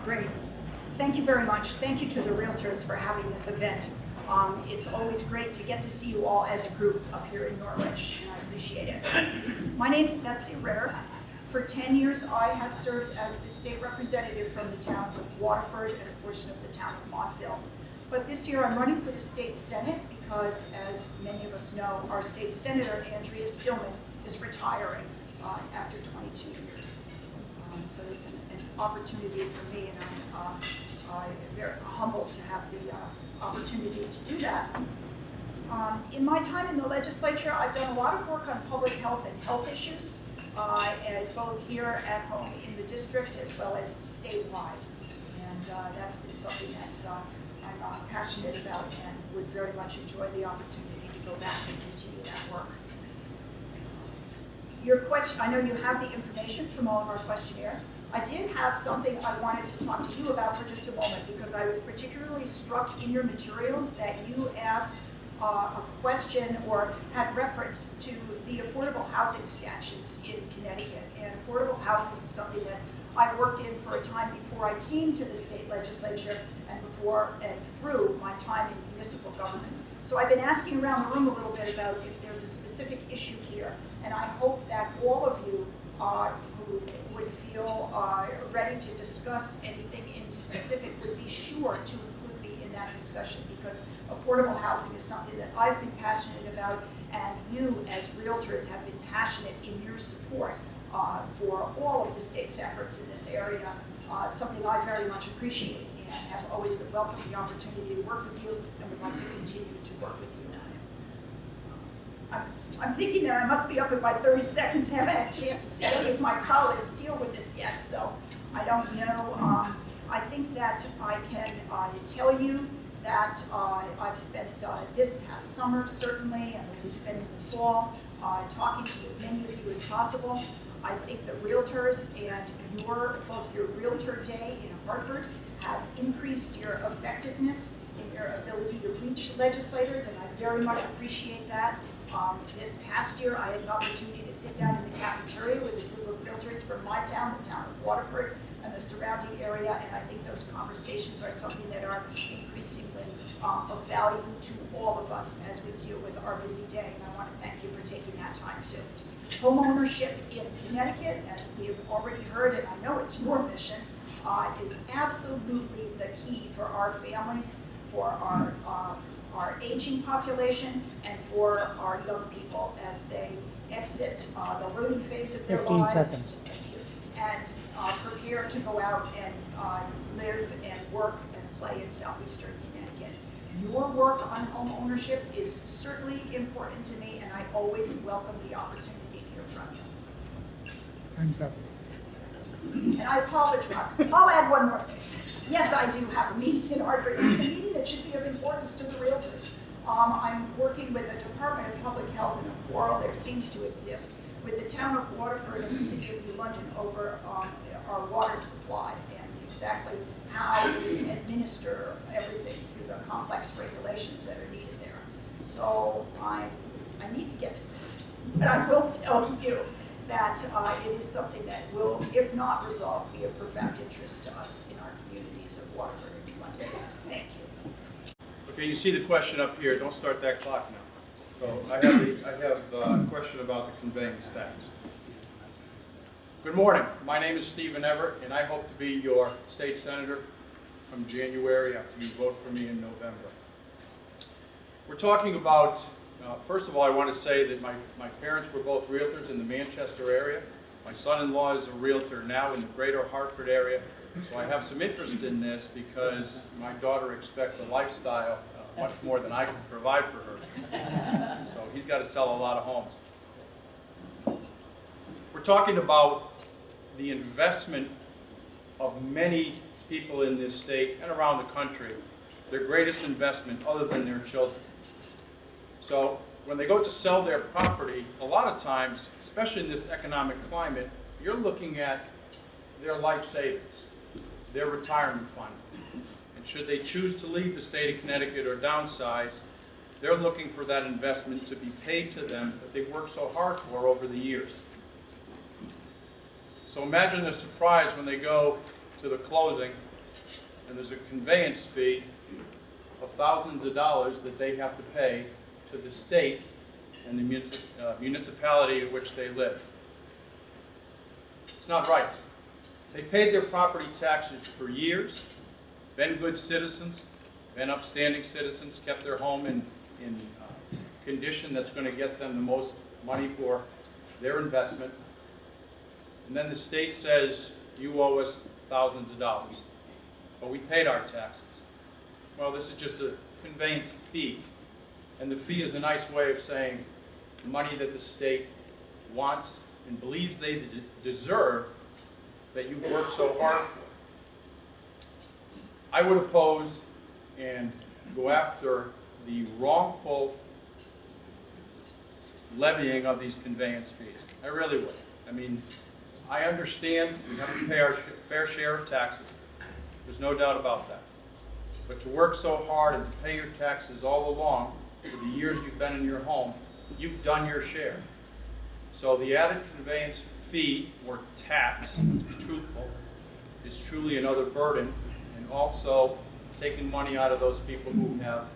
Great. Thank you very much. Thank you to the Realtors for having this event. It's always great to get to see you all as a group up here in Norwich, and I appreciate it. My name's Betsy Ritter. For 10 years, I have served as the state representative from the towns of Waterford and a portion of the town of Montville. But this year, I'm running for the state senate because, as many of us know, our state senator, Andrea Stillman, is retiring after 22 years. So it's an opportunity for me, and I'm very humbled to have the opportunity to do that. In my time in the legislature, I've done a lot of work on public health and health issues, and both here at home in the district as well as statewide. And that's been something that's I'm passionate about and would very much enjoy the opportunity to go back and continue that work. Your question, I know you have the information from all of our questionnaires. I did have something I wanted to talk to you about for just a moment because I was particularly struck in your materials that you asked a question or had reference to the affordable housing statutes in Connecticut. And affordable housing is something that I worked in for a time before I came to the state legislature and before and through my time in municipal government. So I've been asking around the room a little bit about if there's a specific issue here, and I hope that all of you who would feel ready to discuss anything in specific would be sure to include me in that discussion, because affordable housing is something that I've been passionate about, and you as realtors have been passionate in your support for all of the state's efforts in this area, something I very much appreciate and have always welcomed the opportunity to work with you and would like to continue to work with you on it. I'm thinking that I must be up in my 30 seconds. Haven't had a chance to see any of my colleagues deal with this yet, so I don't know. I think that I can tell you that I've spent this past summer, certainly, and will be spending the fall, talking to as many of you as possible. I think the realtors and both your Realtor Day in Hartford have increased your effectiveness in your ability to reach legislators, and I very much appreciate that. This past year, I had an opportunity to sit down in the cafeteria with a group of realtors from my town, the town of Waterford, and the surrounding area, and I think those conversations are something that are increasingly of value to all of us as we deal with our busy day, and I want to thank you for taking that time too. Home ownership in Connecticut, as we have already heard, and I know it's your mission, is absolutely the key for our families, for our aging population, and for our young people as they exit the learning phase of their 15 lives. seconds. And prepare to go out and live and work and play in southeastern Connecticut. Your work on home ownership is certainly important to me, and I always welcome the opportunity to hear from you. Time's up. And I apologize. I'll add one more thing. Yes, I do have a meeting in Hartford. It's a meeting that should be of importance to the realtors. I'm working with the Department of Public Health in a quarrel that seems to exist with the town of Waterford and the city of New London over our water supply and exactly how we administer everything through the complex regulations that are needed there. So I need to get to this, but I will tell you that it is something that will, if not resolved, be of profound interest to us in our communities of Waterford and New London. Thank you. Okay, you see the question up here. Don't start that clock now. So I have a question about the conveyance tax. Good morning. My name is Stephen Everett, and I hope to be your state senator from January after you vote for me in November. We're talking about, first of all, I want to say that my parents were both realtors in the Manchester area. My son-in-law is a realtor now in the greater Hartford area. So I have some interest in this because my daughter expects a lifestyle much more than I can provide for her. So he's got to sell a lot of homes. We're talking about the investment of many people in this state and around the country, their greatest investment other than their children. So when they go to sell their property, a lot of times, especially in this economic climate, you're looking at their life savings, their retirement fund. And should they choose to leave the state of Connecticut or downsize, they're looking for that investment to be paid to them that they've worked so hard for over the years. So imagine the surprise when they go to the closing and there's a conveyance fee of thousands of dollars that they have to pay to the state and the municipality in which they live. It's not right. They paid their property taxes for years, been good citizens, been upstanding citizens, kept their home in condition that's going to get them the most money for their investment. And then the state says, you owe us thousands of dollars. But we paid our taxes. Well, this is just a conveyance fee. And the fee is a nice way of saying the money that the state wants and believes they deserve that you've worked so hard for. I would oppose and go after the wrongful levying of these conveyance fees. I really would. I mean, I understand we have to pay our fair share of taxes. There's no doubt about that. But to work so hard and to pay your taxes all along for the years you've been in your home, you've done your share. So the added conveyance fee or tax, let's be truthful, is truly another burden, and also taking money out of those people who have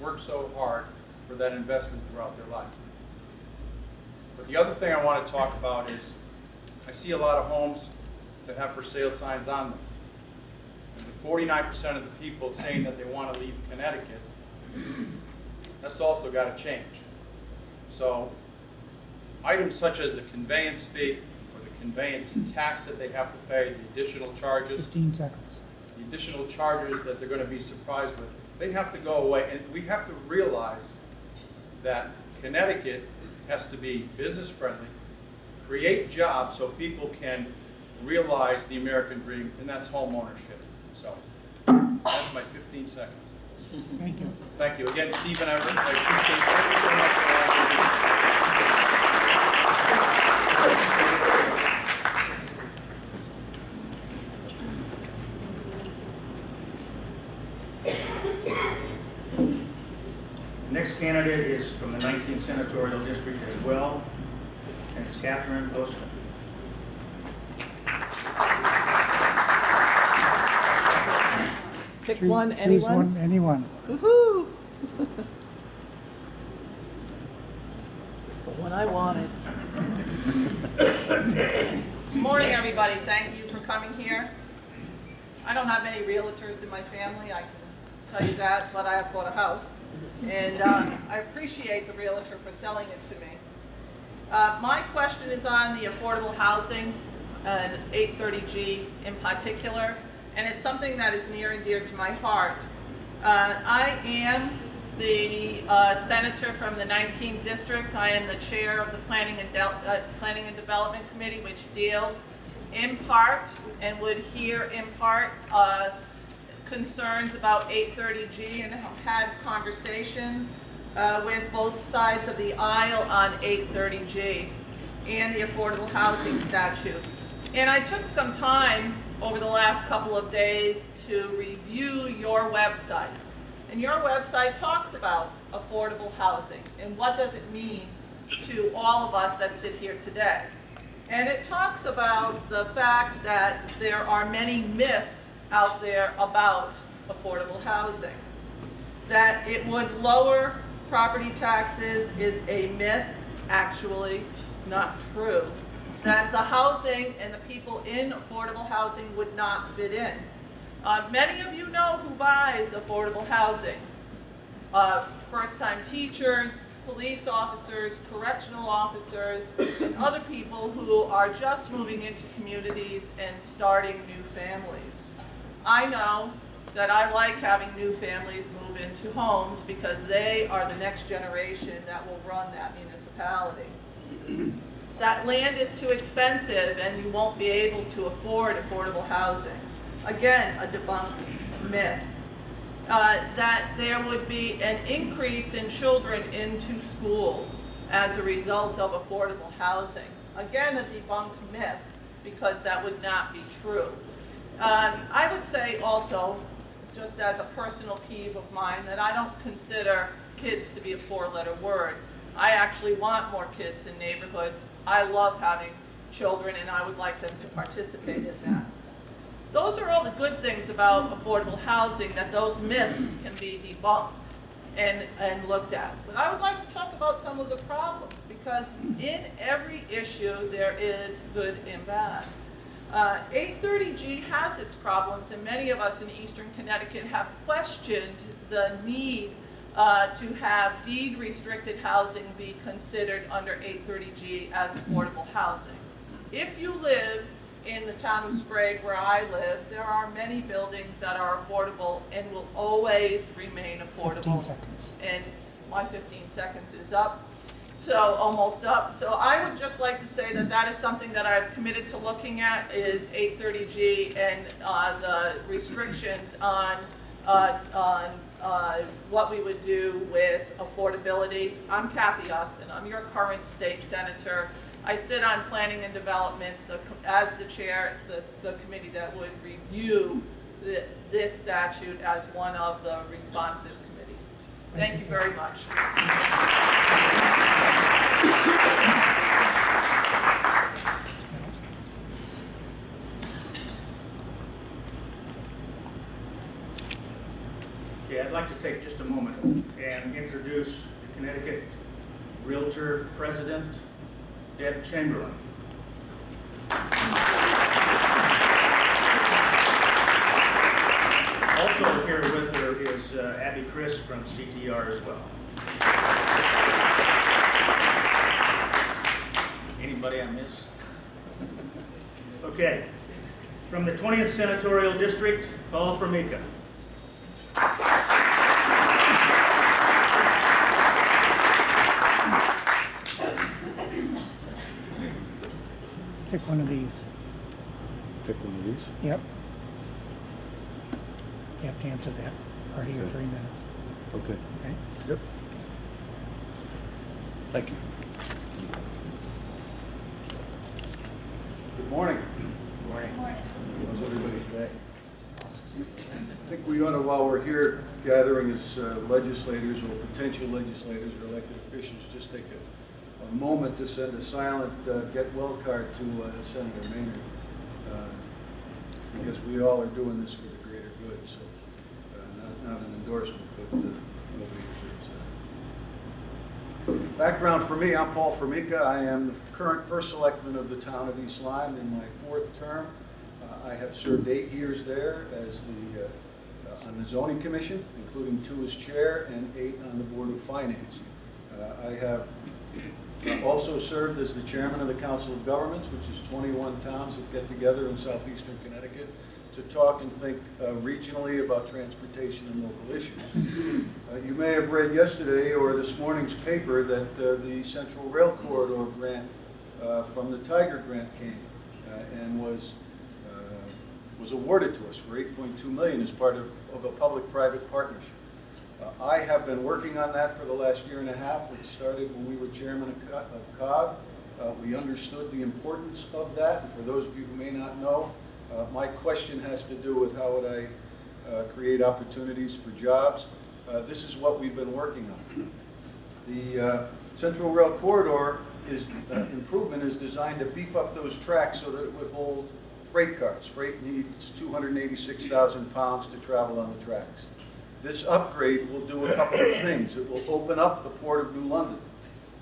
worked so hard for that investment throughout their life. But the other thing I want to talk about is I see a lot of homes that have for sale signs on them. And the 49% of the people saying that they want to leave Connecticut, that's also got to change. So items such as the conveyance fee or the conveyance tax that they have to pay, the additional charges, 15 seconds. the additional charges that they're going to be surprised with, they have to go away. And we have to realize that Connecticut has to be business friendly, create jobs so people can realize the American dream, and that's home ownership. So that's my 15 seconds. Thank you. Thank you. Again, Stephen Everett. I appreciate you so much for allowing me to Next candidate is from the 19th Senatorial District as well, and it's Catherine Boston. Pick one, anyone? Anyone. Woohoo! It's the one I wanted. Good morning, everybody. Thank you for coming here. I don't have many realtors in my family, I can tell you that, but I have bought a house. And I appreciate the realtor for selling it to me. My question is on the affordable housing, and 830G in particular, and it's something that is near and dear to my heart. I am the senator from the 19th district. I am the chair of the Planning and Development Committee, which deals in part and would hear in part concerns about 830G, and have had conversations with both sides of the aisle on 830G and the affordable housing statute. And I took some time over the last couple of days to review your website. And your website talks about affordable housing and what does it mean to all of us that sit here today. And it talks about the fact that there are many myths out there about affordable housing. That it would lower property taxes is a myth, actually not true. That the housing and the people in affordable housing would not fit in. Many of you know who buys affordable housing. First-time teachers, police officers, correctional officers, and other people who are just moving into communities and starting new families. I know that I like having new families move into homes because they are the next generation that will run that municipality. That land is too expensive and you won't be able to afford affordable housing. Again, a debunked myth. That there would be an increase in children into schools as a result of affordable housing. Again, a debunked myth, because that would not be true. I would say also, just as a personal peeve of mine, that I don't consider kids to be a four-letter word. I actually want more kids in neighborhoods. I love having children and I would like them to participate in that. those are all the good things about affordable housing, that those myths can be debunked and looked at. But I would like to talk about some of the problems, because in every issue there is good and bad. 830G has its problems, and many of us in Eastern Connecticut have questioned the need to have deed-restricted housing be considered under 830G as affordable housing. If you live in the town of Sprague, where I live, there are many buildings that are affordable and will always remain affordable. 15 seconds. And my 15 seconds is up, so almost up. So I would just like to say that that is something that I've committed to looking at, is 830G and the restrictions on what we would do with affordability. I'm Kathy Austin. I'm your current state senator. I sit on planning and development as the chair, the committee that would review this statute as one of the responsive committees. Thank you very much. Okay, I'd like to take just a moment and introduce the Connecticut Realtor President, Deb Chamberlain. Also here with her is Abby Chris from CTR as well. Anybody I miss? Okay, from the 20th Senatorial District, Paul Formica. Pick one of these. Pick one of these. Yep. You have to answer that. It's part of your Okay. 3 minutes. Okay. Okay? Yep. Thank you. Good morning. Good morning. How's everybody today? I think we ought to, while we're here gathering as legislators or potential legislators or elected officials, just take a moment to send a silent get well card to Senator Maynard, because we all are doing this for the greater good. So not an endorsement, but nobody deserves that. Background for me, I'm Paul Formica. I am the current first selectman of the town of East Lyme in my 4th term. I have served 8 years there as on the zoning commission, including 2 as chair and 8 on the board of finance. I have also served as the chairman of the Council of Governments, which is 21 towns that get together in southeastern Connecticut to talk and think regionally about transportation and local issues. You may have read yesterday or this morning's paper that the Central Rail Corridor grant from the Tiger grant came and was awarded to us for $8.2 million as part of a public-private partnership. I have been working on that for the last 1.5 years. It started when we were chairman of COG. We understood the importance of that, and for those of you who may not know, my question has to do with how would I create opportunities for jobs. This is what we've been working on. The Central Rail Corridor improvement is designed to beef up those tracks so that it would hold freight cars. Freight needs 286,000 pounds to travel on the tracks. This upgrade will do a couple of things. It will open up the Port of New London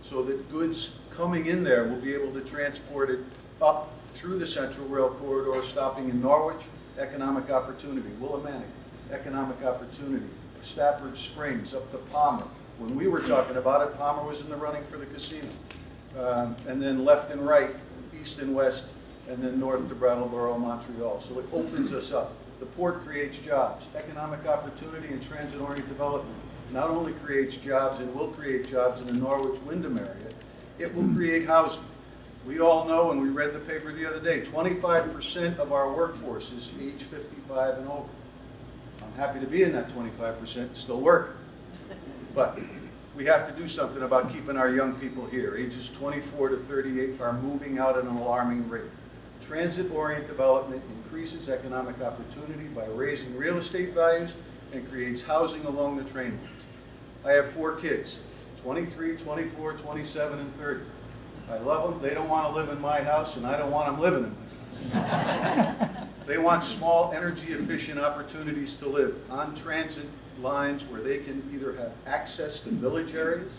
so that goods coming in there will be able to transport it up through the Central Rail Corridor, stopping in Norwich, economic opportunity. Willimantic, economic opportunity. Stafford Springs, up to Palmer. When we were talking about it, Palmer was in the running for the casino. And then left and right, east and west, and then north to Brattleboro, Montreal. So it opens us up. The port creates jobs. Economic opportunity and transit-oriented development not only creates jobs and will create jobs in the Norwich-Wyndham area, it will create housing. We all know, and we read the paper the other day, 25% of our workforce is age 55 and over. I'm happy to be in that 25%, still working. But we have to do something about keeping our young people here. Ages 24 to 38 are moving out at an alarming rate. Transit-oriented development increases economic opportunity by raising real estate values and creates housing along the train lines. I have 4 kids, 23, 24, 27, and 30. I love them. They don't want to live in my house, and I don't want them living in my house. They want small, energy-efficient opportunities to live on transit lines where they can either have access to village areas,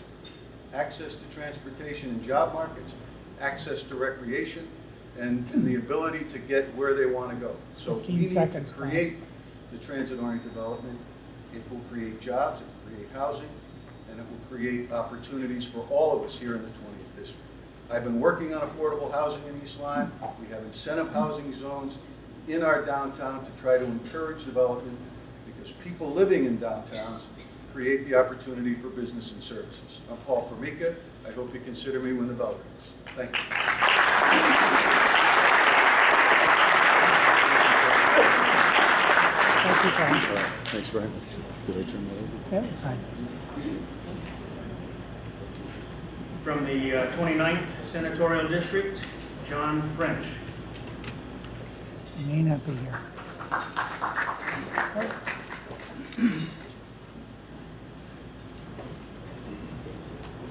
access to transportation and job markets, access to recreation, and the ability to get where they want to go. So 15 we need to seconds, Bob. create the transit-oriented development. It will create jobs, it will create housing, and it will create opportunities for all of us here in the 20th district. I've been working on affordable housing in East Lyme. We have incentive housing zones in our downtown to try to encourage development, because people living in downtowns create the opportunity for business and services. I'm Paul Formica. I hope you consider me when the bell rings. Thank you. Thank you, Paul. Thanks very much. Did I turn that over? Yeah, it's fine. From the 29th Senatorial District, John French. You may not be here.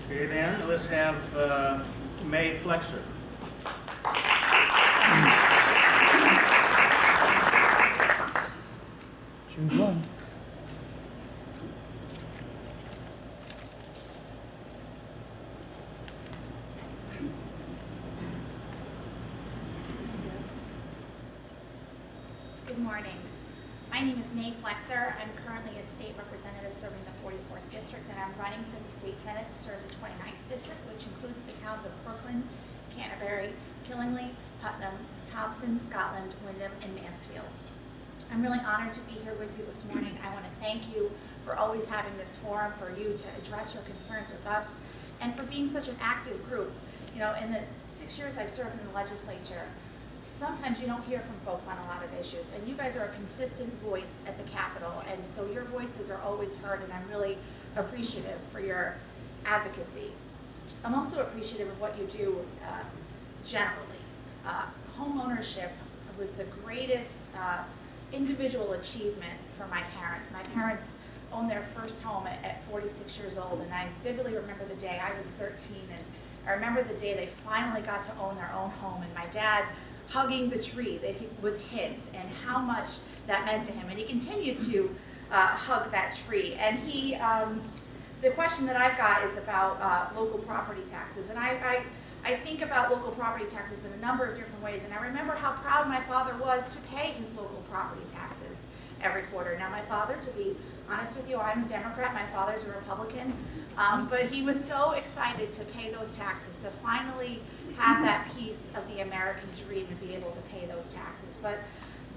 Okay, then, let's have May Flexer. Choose one. Good morning. My name is May Flexer. I'm currently a state representative serving the 44th District, and I'm running for the State Senate to serve the 29th District, which includes the towns of Brooklyn, Canterbury, Killingley, Putnam, Thompson, Scotland, Wyndham, and Mansfield. I'm really honored to be here with you this morning. I want to thank you for always having this forum for you to address your concerns with us, and for being such an active group. You know, in the 6 years I've served in the legislature, sometimes you don't hear from folks on a lot of issues, and you guys are a consistent voice at the Capitol, and so your voices are always heard, and I'm really appreciative for your advocacy. I'm also appreciative of what you do generally. Home ownership was the greatest individual achievement for my parents. My parents owned their first home at 46 years old, and I vividly remember the day. I was 13, and I remember the day they finally got to own their own home, and my dad hugging the tree that was his, and how much that meant to him. And he continued to hug that tree. And he, the question that I've got is about local property taxes. And I think about local property taxes in a number of different ways. And I remember how proud my father was to pay his local property taxes every quarter. Now, my father, to be honest with you, I'm a Democrat, my father's a Republican, but he was so excited to pay those taxes, to finally have that piece of the American dream and be able to pay those taxes. But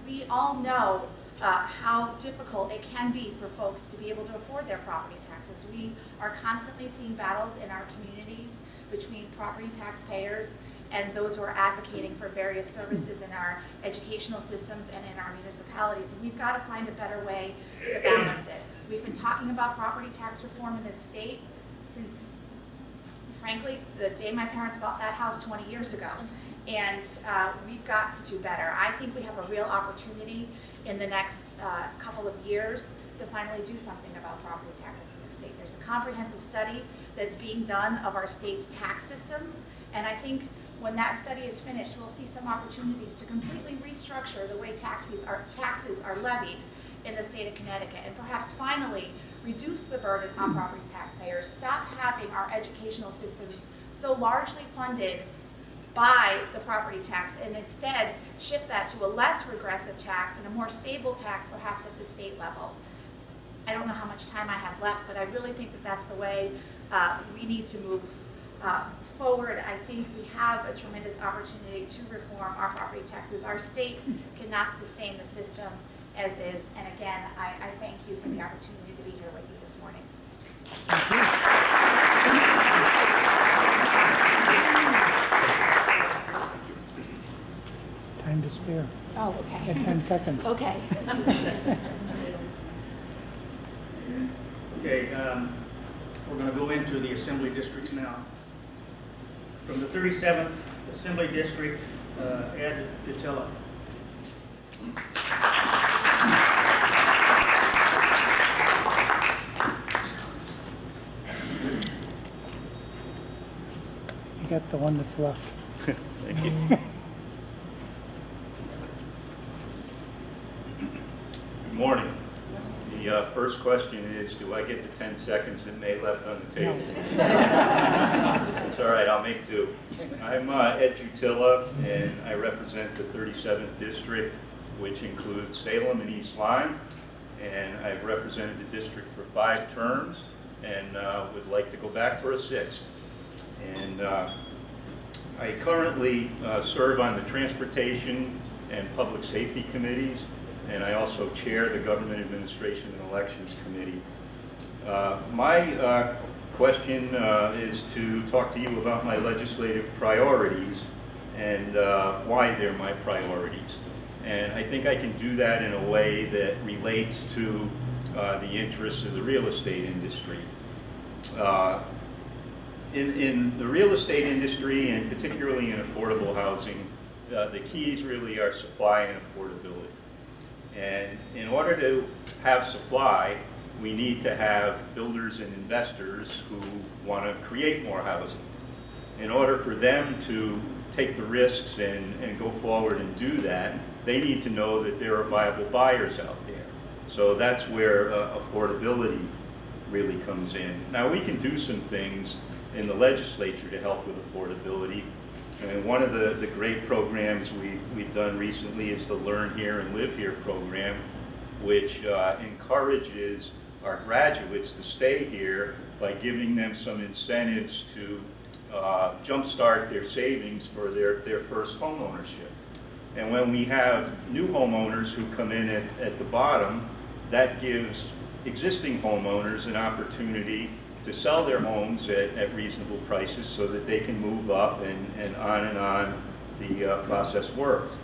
we all know how difficult it can be for folks to be able to afford their property taxes. We are constantly seeing battles in our communities between property taxpayers and those who are advocating for various services in our educational systems and in our municipalities. And we've got to find a better way to balance it. We've been talking about property tax reform in this state since, frankly, the day my parents bought that house 20 years ago. And we've got to do better. I think we have a real opportunity in the next couple of years to finally do something about property taxes in the state. There's a comprehensive study that's being done of our state's tax system, and I think when that study is finished, we'll see some opportunities to completely restructure the way taxes are levied in the state of Connecticut, and perhaps finally reduce the burden on property taxpayers, stop having our educational systems so largely funded by the property tax, and instead shift that to a less regressive tax and a more stable tax, perhaps at the state level. I don't know how much time I have left, but I really think that that's the way we need to move forward. I think we have a tremendous opportunity to reform our property taxes. Our state cannot sustain the system as is, and again, I thank you for the opportunity to be here with you this morning. Time to spare. Oh, okay. At 10 seconds. Okay. Okay, we're going to go into the assembly districts now. From the 37th Assembly District, Ed Dutilla. You got the one that's left. Thank you. The first question is, do I get the 10 seconds that May left on the table? It's all right, I'll make do. I'm Ed Jutila, and I represent the 37th District, which includes Salem and East Lyme. And I've represented the district for 5 terms, and would like to go back for a 6th. And I currently serve on the Transportation and Public Safety Committees, and I also chair the Government Administration and Elections Committee. My question is to talk to you about my legislative priorities and why they're my priorities. And I think I can do that in a way that relates to the interests of the real estate industry. In the real estate industry, and particularly in affordable housing, the keys really are supply and affordability. And in order to have supply, we need to have builders and investors who want to create more housing. In order for them to take the risks and go forward and do that, they need to know that there are viable buyers out there. So that's where affordability really comes in. Now, we can do some things in the legislature to help with affordability. And one of the great programs we've done recently is the Learn Here and Live Here program, which encourages our graduates to stay here by giving them some incentives to jumpstart their savings for their first home ownership. And when we have new homeowners who come in at the bottom, that gives existing homeowners an opportunity to sell their homes at reasonable prices so that they can move up, and on the process works.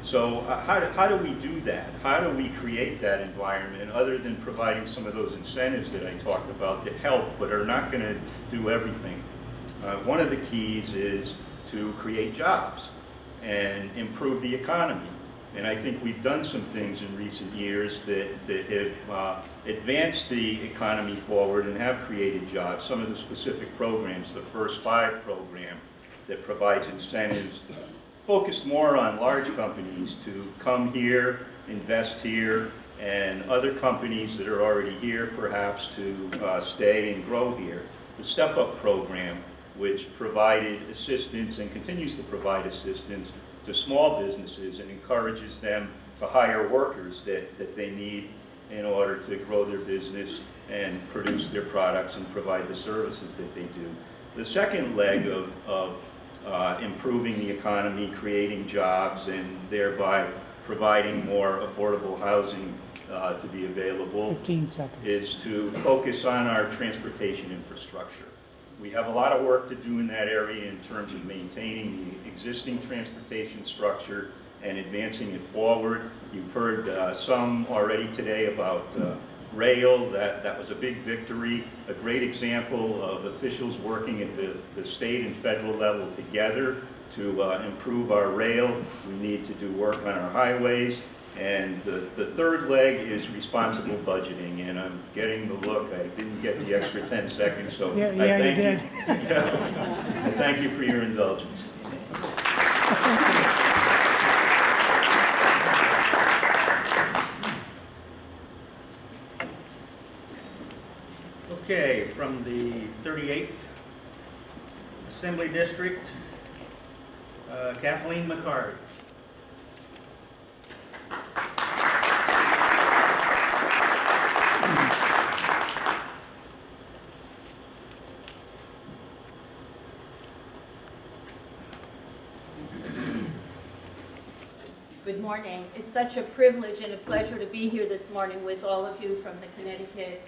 So how do we do that? How do we create that environment other than providing some of those incentives that I talked about that help but are not going to do everything? One of the keys is to create jobs and improve the economy. And I think we've done some things in recent years that have advanced the economy forward and have created jobs. Some of the specific programs, the First 5 program that provides incentives focused more on large companies to come here, invest here, and other companies that are already here perhaps to stay and grow here. The Step Up program, which provided assistance and continues to provide assistance to small businesses and encourages them to hire workers that they need in order to grow their business and produce their products and provide the services that they do. The second leg of improving the economy, creating jobs, and thereby providing more affordable housing to be available 15 seconds. is to focus on our transportation infrastructure. We have a lot of work to do in that area in terms of maintaining the existing transportation structure and advancing it forward. You've heard some already today about rail. That was a big victory, a great example of officials working at the state and federal level together to improve our rail. We need to do work on our highways. And the third leg is responsible budgeting, and I'm getting the look. I didn't get the extra 10 seconds, so Yeah, I you thank did. you. I thank you for your indulgence. Okay, from the 38th Assembly District, Kathleen McCarty. Good morning. It's such a privilege and a pleasure to be here this morning with all of you from the Connecticut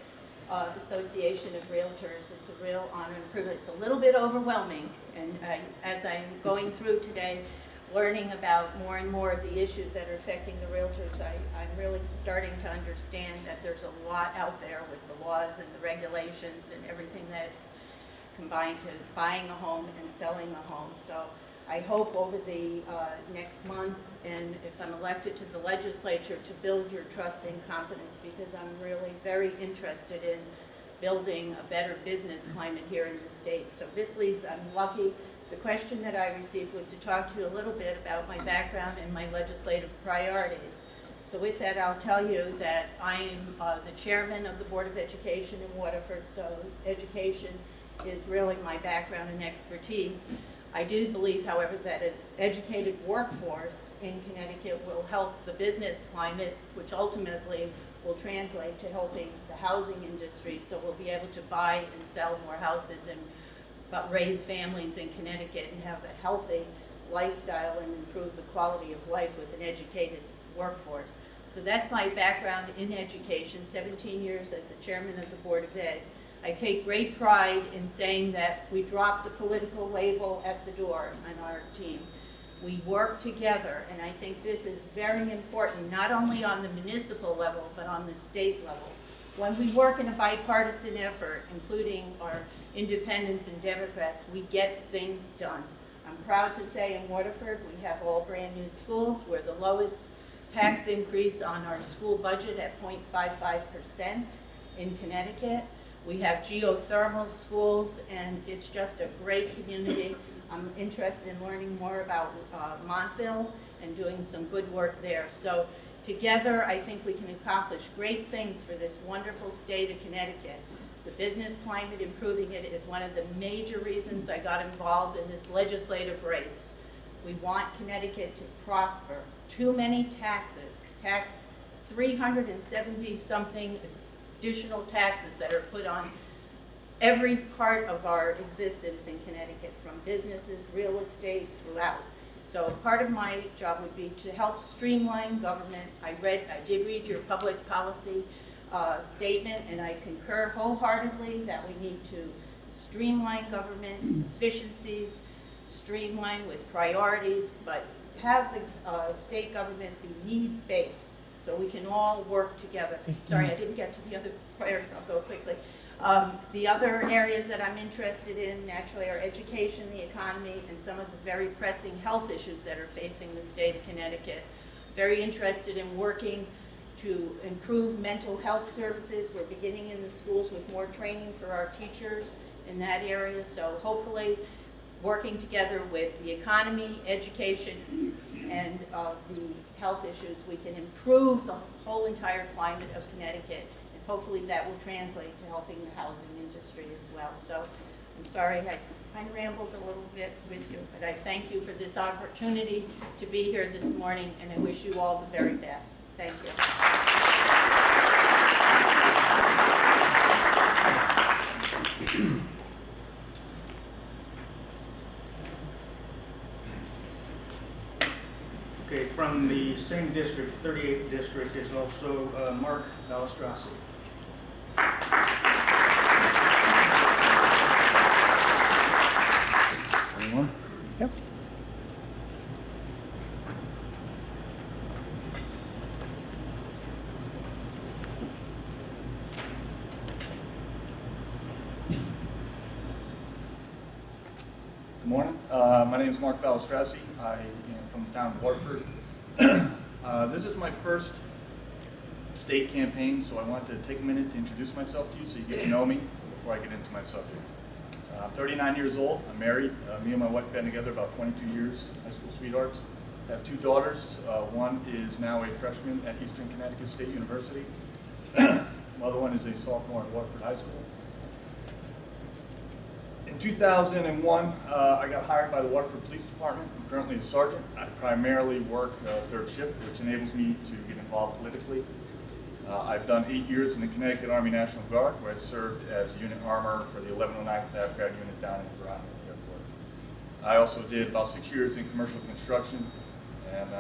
Association of Realtors. It's a real honor and privilege. It's a little bit overwhelming, and as I'm going through today, learning about more and more of the issues that are affecting the realtors, I'm really starting to understand that there's a lot out there with the laws and the regulations and everything that's combined to buying a home and selling a home. So I hope over the next months, and if I'm elected to the legislature, to build your trust and confidence, because I'm really very interested in building a better business climate here in the state. So this leads, I'm lucky. The question that I received was to talk to you a little bit about my background and my legislative priorities. So with that, I'll tell you that I am the chairman of the Board of Education in Waterford, so education is really my background and expertise. I do believe, however, that an educated workforce in Connecticut will help the business climate, which ultimately will translate to helping the housing industry, so we'll be able to buy and sell more houses and raise families in Connecticut and have a healthy lifestyle and improve the quality of life with an educated workforce. So that's my background in education, 17 years as the chairman of the Board of Ed. I take great pride in saying that we dropped the political label at the door on our team. We work together, and I think this is very important, not only on the municipal level, but on the state level. When we work in a bipartisan effort, including our independents and Democrats, we get things done. I'm proud to say in Waterford, we have all brand new schools. We're the lowest tax increase on our school budget at 0.55% in Connecticut. We have geothermal schools, and it's just a great community. I'm interested in learning more about Montville and doing some good work there. So together, I think we can accomplish great things for this wonderful state of Connecticut. The business climate, improving it, is one of the major reasons I got involved in this legislative race. We want Connecticut to prosper. Too many taxes, 370-something additional taxes that are put on every part of our existence in Connecticut, from businesses, real estate, throughout. So part of my job would be to help streamline government. I did read your public policy statement, and I concur wholeheartedly that we need to streamline government, efficiencies, streamline with priorities, but have the state government be needs-based so we can all work together. Sorry, I didn't get to the other prayers, I'll go quickly. The other areas that I'm interested in naturally are education, the economy, and some of the very pressing health issues that are facing the state of Connecticut. Very interested in working to improve mental health services. We're beginning in the schools with more training for our teachers in that area. So hopefully working together with the economy, education, and the health issues, we can improve the whole entire climate of Connecticut. And hopefully that will translate to helping the housing industry as well. So I'm sorry I kind of rambled a little bit with you, but I thank you for this opportunity to be here this morning, and I wish you all the very best. Thank you. Okay, from the same district, 38th district, is also Mark Balistrassi. Anyone? Yep. Good morning. My name is Mark Balistrassi. I am from the town of Waterford. This is my first state campaign, so I wanted to take a minute to introduce myself to you so you get to know me before I get into my subject. I'm 39 years old. I'm married. Me and my wife have been together about 22 years, high school sweethearts. I have two daughters. One is now a freshman at Eastern Connecticut State University. The other one is a sophomore at Waterford High School. In 2001, I got hired by the Waterford Police Department. I'm currently a sergeant. I primarily work third shift, which enables me to get involved politically. I've done 8 years in the Connecticut Army National Guard, where I served as unit armor for the 1109th Avgrad unit down in Groton Airport. I also did about 6 years in commercial construction. And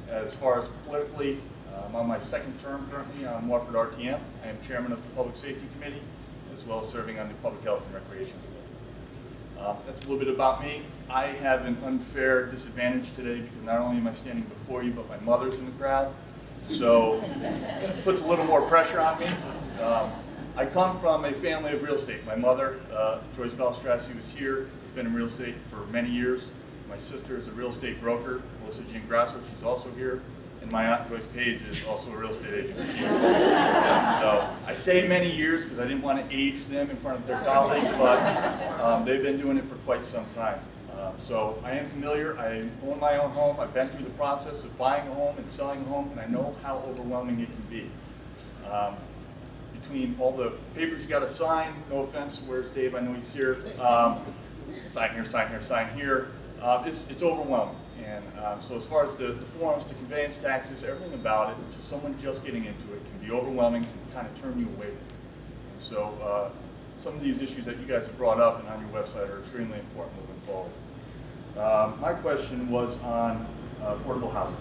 as far as politically, I'm on my second term currently on Waterford RTM. I am chairman of the Public Safety Committee, as well as serving on the Public Health and Recreation Committee. That's a little bit about me. I have an unfair disadvantage today because not only am I standing before you, but my mother's in the crowd. So it puts a little more pressure on me. I come from a family of real estate. My mother, Joyce Balistrassi, was here. Has been in real estate for many years. My sister is a real estate broker, Melissa Jean Grasso. She's also here. And my aunt, Joyce Page, is also a real estate agent. So I say many years because I didn't want to age them in front of their colleagues, but they've been doing it for quite some time. So I am familiar. I own my own home. I've been through the process of buying a home and selling a home, and I know how overwhelming it can be. Between all the papers you got to sign, no offense, where's Dave? I know he's here. Sign here, sign here, sign here. It's overwhelming. And so as far as the forms, the conveyance taxes, everything about it, to someone just getting into it can be overwhelming and kind of turn you away from it. And so some of these issues that you guys have brought up and on your website are extremely important moving forward. My question was on affordable housing.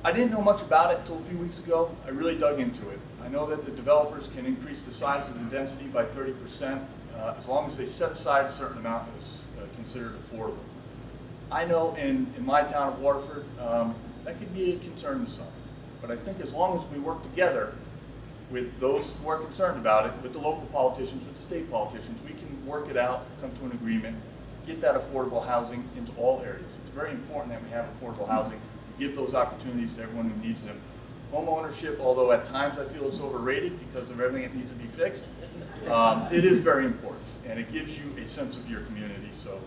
I didn't know much about it until a few weeks ago. I really dug into it. I know that the developers can increase the size of the density by 30% as long as they set aside a certain amount as considered affordable. I know in my town of Waterford, that could be a concern to some. But I think as long as we work together with those who are concerned about it, with the local politicians, with the state politicians, we can work it out, come to an agreement, get that affordable housing into all areas. It's very important that we have affordable housing, give those opportunities to everyone who needs them. Home ownership, although at times I feel it's overrated because of everything that needs to be fixed, it is very important, and it gives you a sense of your community. So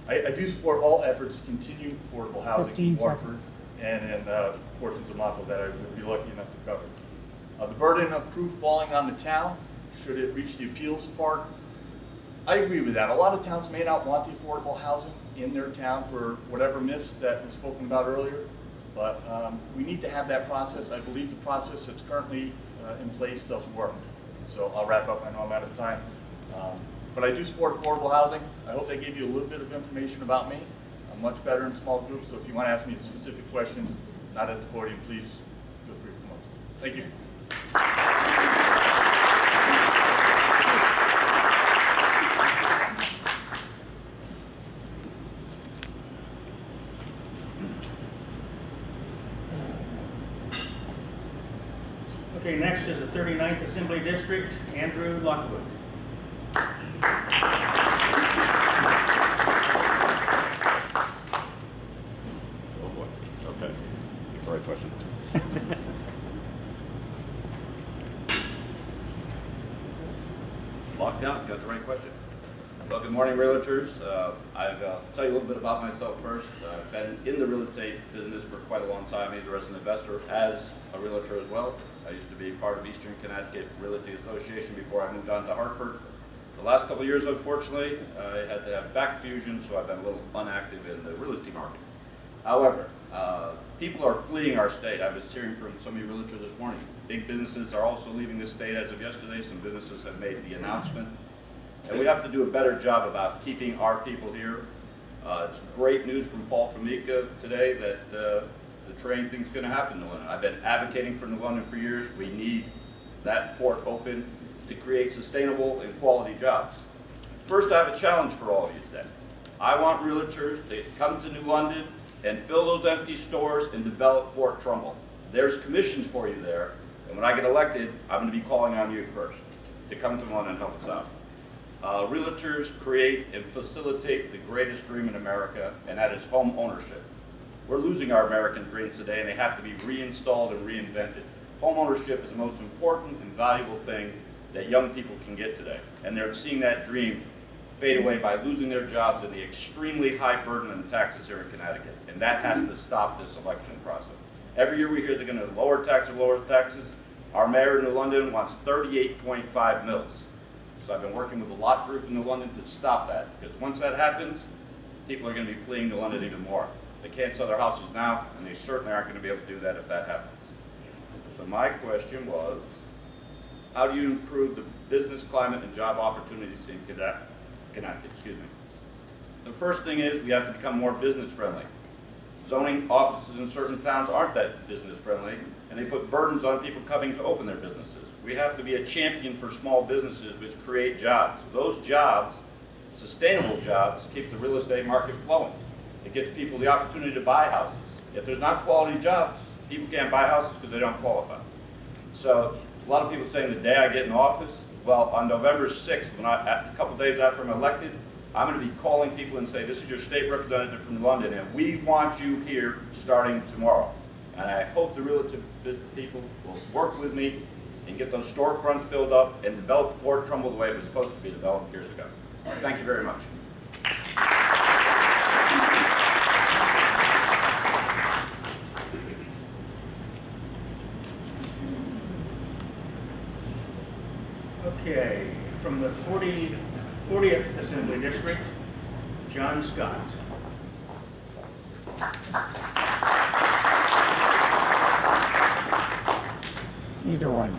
I do support all efforts to continue affordable housing 15 in Waterford seconds. and in portions of Montville that I would be lucky enough to cover. The burden of proof falling on the town, should it reach the appeals part, I agree with that. A lot of towns may not want the affordable housing in their town for whatever myths that was spoken about earlier, but we need to have that process. I believe the process that's currently in place does work. So I'll wrap up. I know I'm out of time. But I do support affordable housing. I hope they gave you a little bit of information about me. I'm much better in small groups, so if you want to ask me a specific question, not at the podium, please feel free to come up. Thank you. Okay, next is the 39th Assembly District, Andrew Lockwood. Oh boy, okay. The right question. Locked out, got the right question. Well, good morning, realtors. I'll tell you a little bit about myself first. I've been in the real estate business for quite a long time, either as an investor, as a realtor as well. I used to be part of Eastern Connecticut Realty Association before I moved on to Hartford. The last couple of years, unfortunately, I had to have back fusion, so I've been a little inactive in the real estate market. However, people are fleeing our state. I was hearing from so many realtors this morning. Big businesses are also leaving the state as of yesterday. Some businesses have made the announcement. And we have to do a better job about keeping our people here. It's great news from Paul Formica today that the train thing's going to happen in New London. I've been advocating for New London for years. We need that port open to create sustainable and quality jobs. First, I have a challenge for all of you today. I want realtors to come to New London and fill those empty stores and develop Fort Trumbull. There's commissions for you there, and when I get elected, I'm going to be calling on you first to come to London and help us out. Realtors create and facilitate the greatest dream in America, and that is home ownership. We're losing our American dreams today, and they have to be reinstalled and reinvented. Home ownership is the most important and valuable thing that young people can get today, and they're seeing that dream fade away by losing their jobs and the extremely high burden on taxes here in Connecticut, and that has to stop this election process. Every year we hear they're going to lower taxes. Our mayor in New London wants 38.5 mils. So I've been working with a lot group in New London to stop that, because once that happens, people are going to be fleeing to London even more. They can't sell their houses now, and they certainly aren't going to be able to do that if that happens. So my question was, how do you improve the business climate and job opportunities in Connecticut? Excuse me. The first thing is we have to become more business friendly. Zoning offices in certain towns aren't that business friendly, and they put burdens on people coming to open their businesses. We have to be a champion for small businesses which create jobs. Those jobs, sustainable jobs, keep the real estate market flowing. It gives people the opportunity to buy houses. If there's not quality jobs, people can't buy houses because they don't qualify. So a lot of people saying the day I get in office, well, on November 6th, a couple days after I'm elected, I'm going to be calling people and say, this is your state representative from London, and we want you here starting tomorrow. And I hope the realtor people will work with me and get those storefronts filled up and develop Fort Trumbull the way it was supposed to be developed years ago. Thank you very much. Okay, from the 40th Assembly District, John Scott. Either one.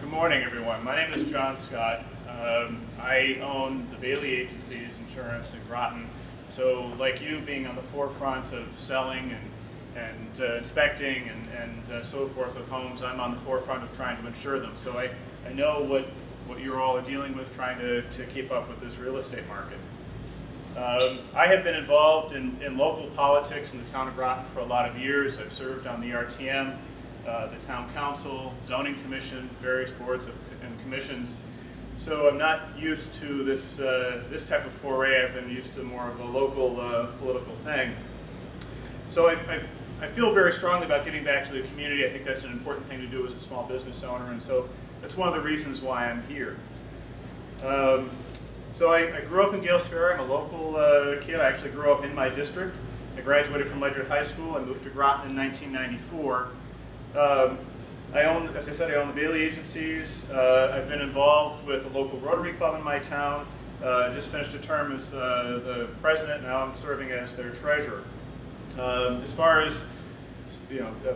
Good morning, everyone. My name is John Scott. I own the Bailey Agency's insurance in Groton. So like you, being on the forefront of selling and inspecting and so forth of homes, I'm on the forefront of trying to insure them. So I know what you're all dealing with trying to keep up with this real estate market. I have been involved in local politics in the town of Groton for a lot of years. I've served on the RTM, the town council, zoning commission, various boards and commissions. So I'm not used to this type of foray. I've been used to more of a local political thing. So I feel very strongly about giving back to the community. I think that's an important thing to do as a small business owner, and so that's one of the reasons why I'm here. So I grew up in Gales Ferry. I'm a local kid. I actually grew up in my district. I graduated from Ledyard High School. I moved to Groton in 1994. I own, as I said, I own the Bailey Agencies. I've been involved with the local Rotary Club in my town. Just finished a term as the president. Now I'm serving as their treasurer. As far as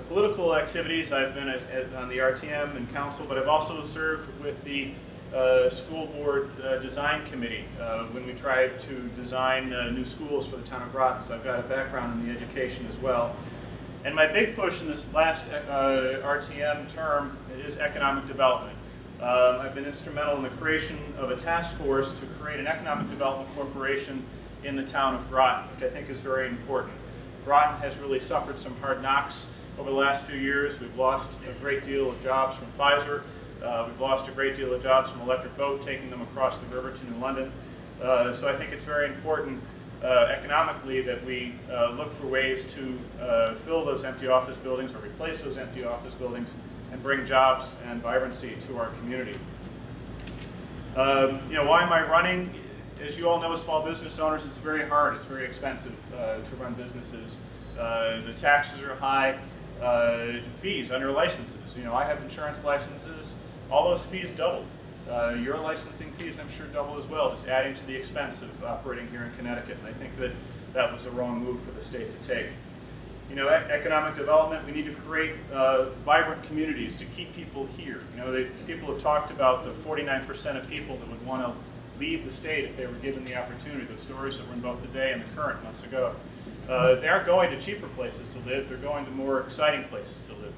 political activities, I've been on the RTM and council, but I've also served with the school board design committee when we tried to design new schools for the town of Groton. So I've got a background in the education as well. And my big push in this last RTM term is economic development. I've been instrumental in the creation of a task force to create an economic development corporation in the town of Groton, which I think is very important. Groton has really suffered some hard knocks over the last few years. We've lost a great deal of jobs from Pfizer. We've lost a great deal of jobs from Electric Boat, taking them across the river to New London. So I think it's very important economically that we look for ways to fill those empty office buildings or replace those empty office buildings and bring jobs and vibrancy to our community. Why am I running? As you all know, as small business owners, it's very hard. It's very expensive to run businesses. The taxes are high. Fees under licenses. I have insurance licenses. All those fees doubled. Your licensing fees, I'm sure, double as well, just adding to the expense of operating here in Connecticut. And I think that was the wrong move for the state to take. Economic development, we need to create vibrant communities to keep people here. People have talked about the 49% of people that would want to leave the state if they were given the opportunity. The stories that were in both the Day and the Current months ago. They aren't going to cheaper places to live. They're going to more exciting places to live.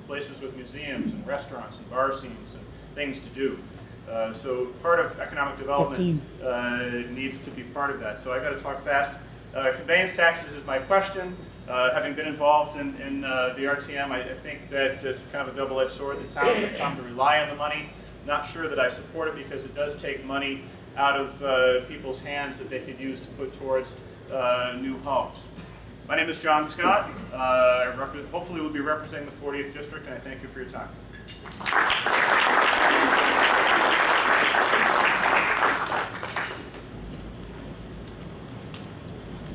Places with museums and restaurants and bar scenes and things to do. So part of economic development needs to be part of that. So I got to talk fast. Conveyance taxes is my question. Having been involved in the RTM, I think that it's kind of a double-edged sword. The towns have come to rely on the money. Not sure that I support it because it does take money out of people's hands that they could use to put towards new homes. My name is John Scott. Hopefully we'll be representing the 40th District, and I thank you for your time.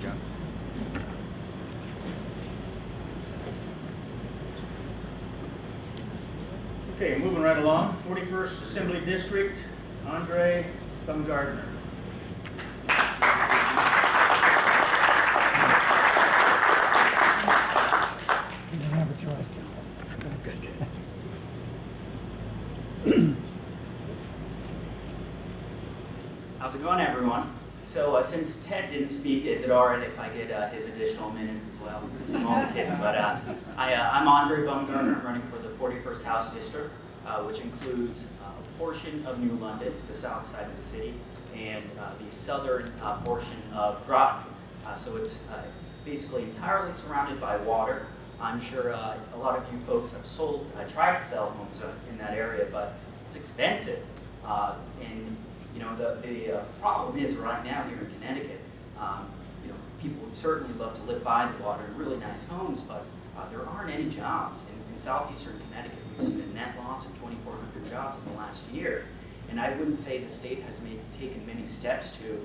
John. Okay, moving right along. 41st Assembly District, Andre Bumgardner. You didn't have a choice. How's it going, everyone? So since Ted didn't speak, is it all right if I get his additional minutes as well? I'm only kidding, but I'm Andre Bumgardner. I'm running for the 41st House District, which includes a portion of New London, the south side of the city, and the southern portion of Groton. So it's basically entirely surrounded by water. I'm sure a lot of you folks have tried to sell homes in that area, but it's expensive. And the problem is right now here in Connecticut, people would certainly love to live by the water in really nice homes, but there aren't any jobs. In southeastern Connecticut, we've seen a net loss of 2,400 jobs in the last year. And I wouldn't say the state has taken many steps to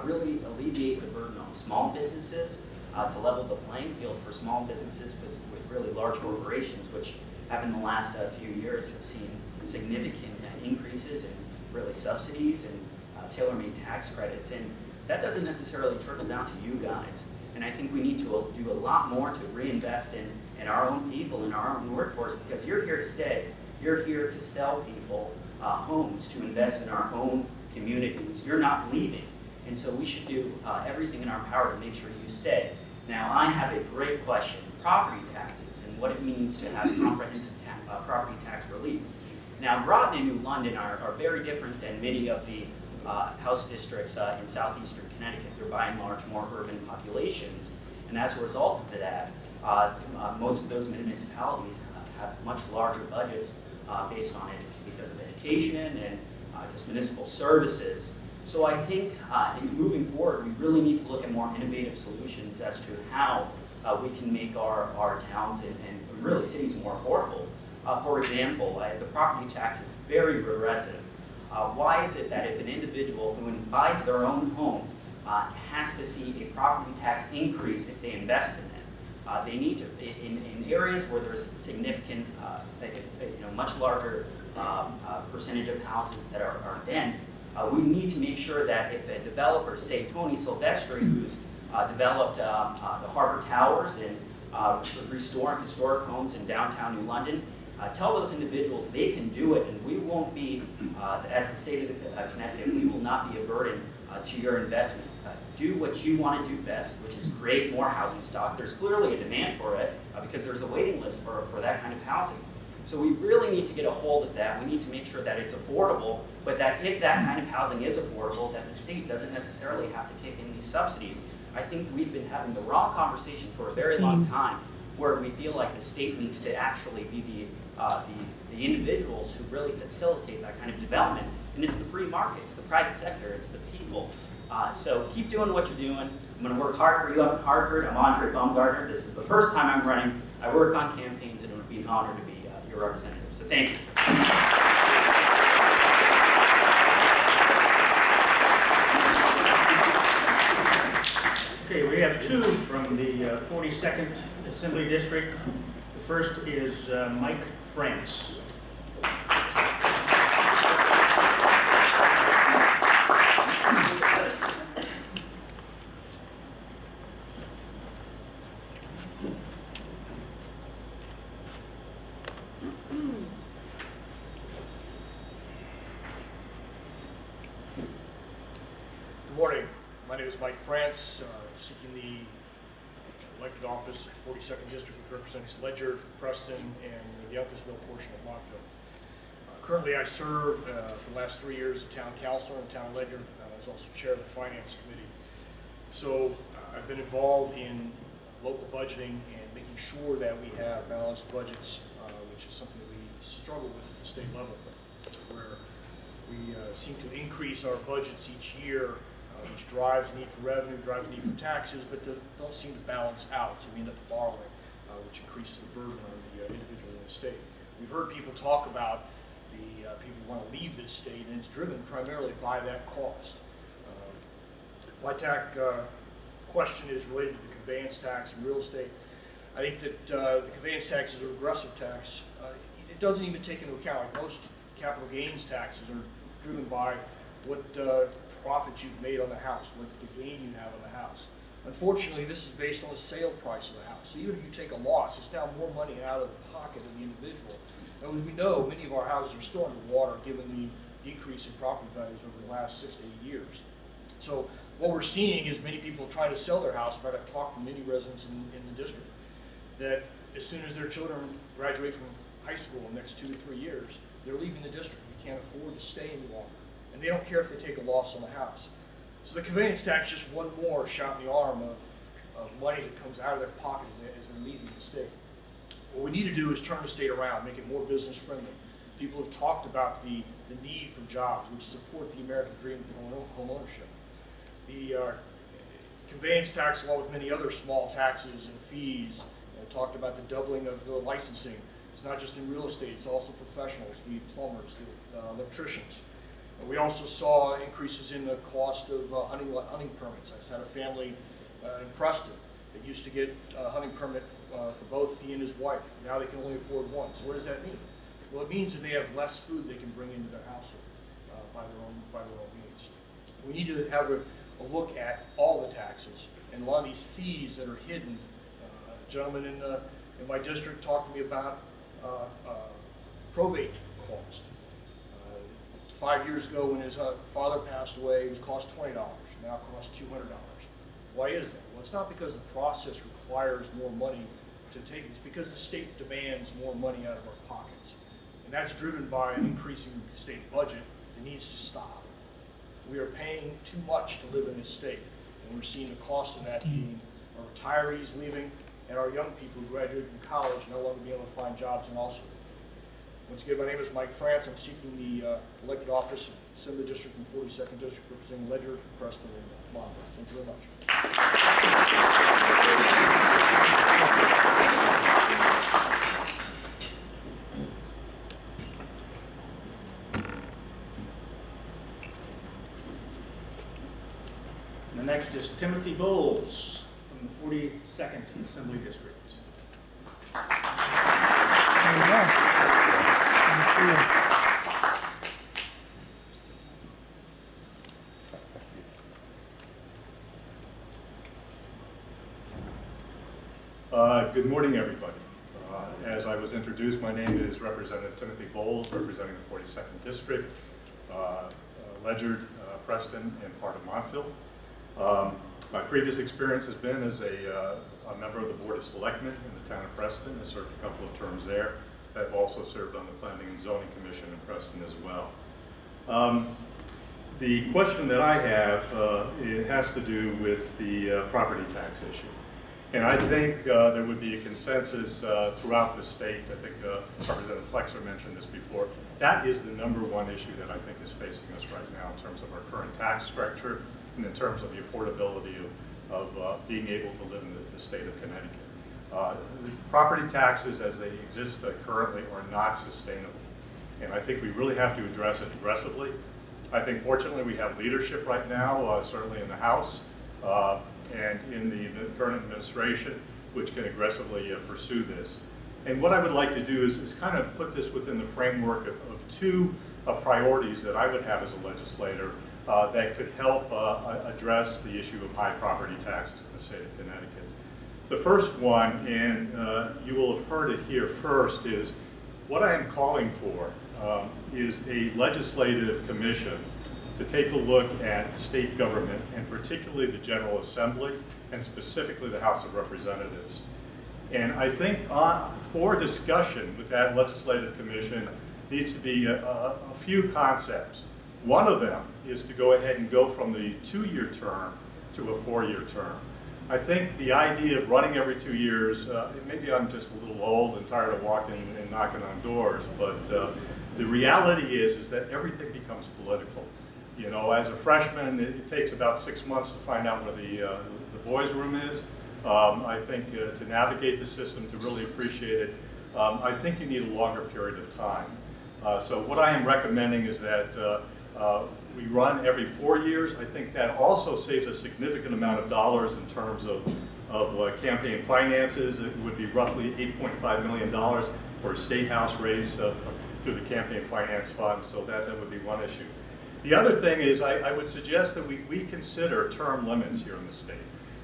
really alleviate the burden on small businesses. to level the playing field for small businesses with really large corporations, which have in the last few years have seen significant increases in really subsidies and tailor-made tax credits. And that doesn't necessarily trickle down to you guys. And I think we need to do a lot more to reinvest in our own people, in our own workforce, because you're here to stay. You're here to sell people homes, to invest in our own communities. You're not leaving. And so we should do everything in our power to make sure you stay. Now, I have a great question. Property taxes and what it means to have comprehensive property tax relief. Now, Groton and New London are very different than many of the House districts in southeastern Connecticut. They're by and large more urban populations. And as a result of that, most of those municipalities have much larger budgets based on it because of education and just municipal services. So I think in moving forward, we really need to look at more innovative solutions as to how we can make our towns and really cities more affordable. For example, the property tax is very regressive. Why is it that if an individual who buys their own home has to see a property tax increase if they invest in it? They need to, in areas where there's significant, much larger percentage of houses that are dense, we need to make sure that if a developer, say Tony Silvestri, who's developed the Harbor Towers and restoring historic homes in downtown New London, tell those individuals they can do it, and we won't be, as the state of Connecticut, we will not be a burden to your investment. Do what you want to do best, which is create more housing stock. There's clearly a demand for it because there's a waiting list for that kind of housing. So we really need to get a hold of that. We need to make sure that it's affordable, but that if that kind of housing is affordable, that the state doesn't necessarily have to kick in these subsidies. I think we've been having the wrong conversation for a very long time, where we feel like the state needs to actually be the individuals who really facilitate that kind of development. And it's the free market, it's the private sector, it's the people. So keep doing what you're doing. I'm going to work hard for you up in Hartford. I'm Andre Baumgartner. This is the first time I'm running. I work on campaigns, and it would be an honor to be your representative. So thank you. Okay, we have two from the 42nd Assembly District. The first is Mike France. Good morning. My name is Mike France, seeking the elected office of the 42nd District, which represents Ledyard, Preston, and the Uncasville portion of Montville. Currently, I serve for the last 3 years as town councilor in town of Ledyard. I was also chair of the finance committee. So I've been involved in local budgeting and making sure that we have balanced budgets, which is something that we struggle with at the state level, where we seem to increase our budgets each year, which drives the need for revenue, drives the need for taxes, but don't seem to balance out. So we end up borrowing, which increases the burden on the individual in the state. We've heard people talk about the people who want to leave this state, and it's driven primarily by that cost. My tax question is related to the conveyance tax and real estate. I think that the conveyance tax is a regressive tax. It doesn't even take into account, like most capital gains taxes are driven by what profit you've made on the house, what the gain you have on the house. Unfortunately, this is based on the sale price of the house. So even if you take a loss, it's now more money out of the pocket of the individual. And as we know, many of our houses are still underwater given the decrease in property values over the last 6 to 8 years. So what we're seeing is many people trying to sell their house. In fact, I've talked to many residents in the district that as soon as their children graduate from high school in the next 2 to 3 years, they're leaving the district. We can't afford to stay any longer. And they don't care if they take a loss on the house. So the conveyance tax is just one more shot in the arm of money that comes out of their pocket as they're leaving the state. What we need to do is turn the state around, make it more business friendly. People have talked about the need for jobs, which support the American dream of home ownership. The conveyance tax, along with many other small taxes and fees, talked about the doubling of the licensing. It's not just in real estate, it's also professionals, the plumbers, the electricians. We also saw increases in the cost of hunting permits. I've had a family in Preston that used used to get a hunting permit for both he and his wife. Now they can only afford one. So what does that mean? Well, it means that they have less food they can bring into their household by their own means. We need to have a look at all the taxes and a lot of these fees that are hidden. A gentleman in my district talked to me about probate cost. 5 years ago when his father passed away, it was cost $20. Now it costs $200. Why is that? Well, it's not because the process requires more money to take it. It's because the state demands more money out of our pockets. And that's driven by an increasing state budget that needs to stop. We are paying too much to live in this state. And we're seeing the cost of that being our retirees leaving and our young people who graduated from college no longer being able to find jobs in Allsville. Once again, my name is Mike France. I'm seeking the elected office of Assembly District and 42nd District representing Ledyard, Preston, and Monmouth. Thank you very much. The next is Timothy Bowles from the 42nd Assembly District. There you go. Thank you. Good morning, everybody. As I was introduced, my name is Representative Timothy Bowles, representing the 42nd District, Ledyard, Preston, and part of Montville. My previous experience has been as a member of the Board of Selectmen in the town of Preston. I served a couple of terms there. I've also served on the Planning and Zoning Commission in Preston as well. The question that I have, it has to do with the property tax issue. And I think there would be a consensus throughout the state. I think Representative Flexer mentioned this before. That is the #1 issue that I think is facing us right now in terms of our current tax structure and in terms of the affordability of being able to live in the state of Connecticut. The property taxes as they exist currently are not sustainable. And I think we really have to address it aggressively. I think fortunately we have leadership right now, certainly in the House, and in the current administration, which can aggressively pursue this. And what I would like to do is kind of put this within the framework of two priorities that I would have as a legislator that could help address the issue of high property taxes in the state of Connecticut. The first one, and you will have heard it here first, is what I am calling for is a legislative commission to take a look at state government, and particularly the General Assembly, and specifically the House of Representatives. And I think for discussion with that legislative commission needs to be a few concepts. One of them is to go ahead and go from the 2-year term to a 4-year term. I think the idea of running every 2 years, maybe I'm just a little old and tired of walking and knocking on doors, but the reality is that everything becomes political. You know, as a freshman, it takes about 6 months to find out where the boys' room is. I think to navigate the system, to really appreciate it, I think you need a longer period of time. So what I am recommending is that we run every 4 years. I think that also saves a significant amount of dollars in terms of campaign finances. It would be roughly $8.5 million for a state house race through the campaign finance fund, so that would be one issue. The other thing is I would suggest that we consider term limits here in the state.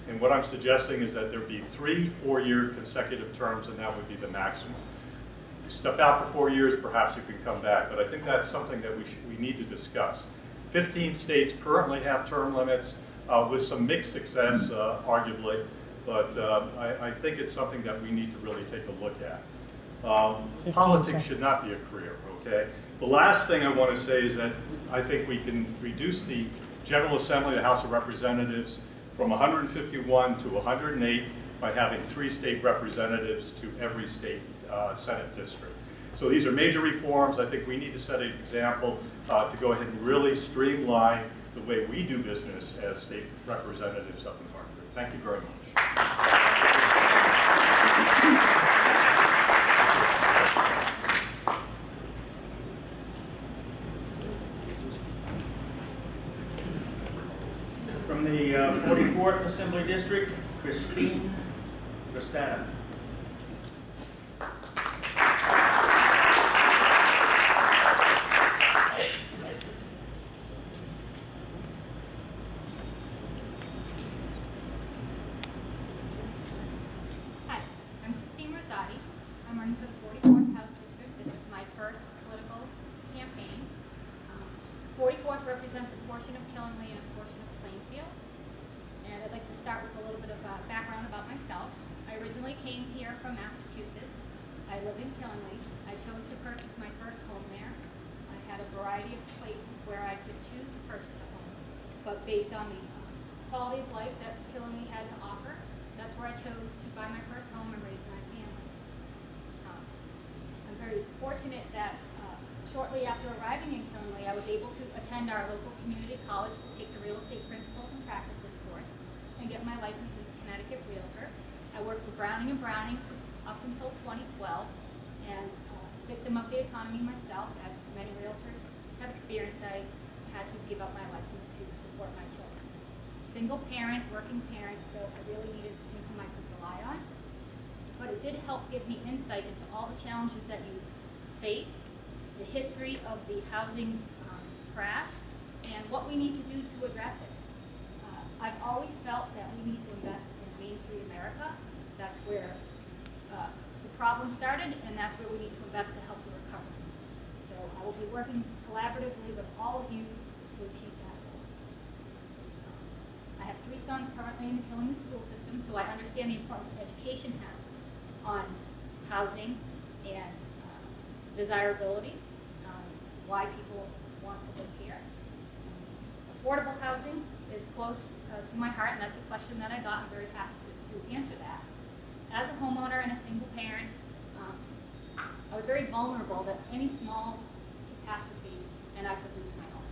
And what I'm suggesting is that there be 3 4-year consecutive terms, and that would be the maximum. If you step out for 4 years, perhaps you can come back, but I think that's something that we need to discuss. 15 states currently have term limits with some mixed success, arguably, but I think it's something that we need to really take a look at. Politics should not be a career, okay? The last thing I want to say is that I think we can reduce the General Assembly, the House of Representatives, from 151 to 108 by having 3 state representatives to every state Senate district. So these are major reforms. I think we need to set an example to go ahead and really streamline the way we do business as state representatives up in Hartford. Thank you very much. From the 44th Assembly District, Christine Rosetta. Hi, I'm Christine Rosati. I'm running for the 44th House District. This is my first political campaign. 44th represents a portion of Killingley and a portion of Plainfield. And I'd like to start with a little bit of background about myself. I originally came here from Massachusetts. I live in Killingley. I chose to purchase my first home there. I had a variety of places where I could choose to purchase a home, but based on the quality of life that Killingley had to offer, that's where I chose to buy my first home and raise my family. I'm very fortunate that shortly after arriving in Killingley, I was able to attend our local community college to take the Real Estate Principles and Practices course and get my license as a Connecticut Realtor. I worked for Browning & Browning up until 2012, and victim of the economy myself, as many realtors have experienced, I had to give up my license to support my children. Single parent, working parent, so I really needed income I could rely on. But it did help give me insight into all the challenges that you face, the history of the housing crash, and what we need to do to address it. I've always felt that we need to invest in Main Street America. That's where the problem started, and that's where we need to invest to help the recovery. So I will be working collaboratively with all of you to achieve that goal. I have 3 sons currently in the Killingley school system, so I understand the importance education has on housing and desirability, why people want to live here. Affordable housing is close to my heart, and that's a question that I got. I'm very happy to answer that. As a homeowner and a single parent, I was very vulnerable that any small catastrophe and I could lose my home.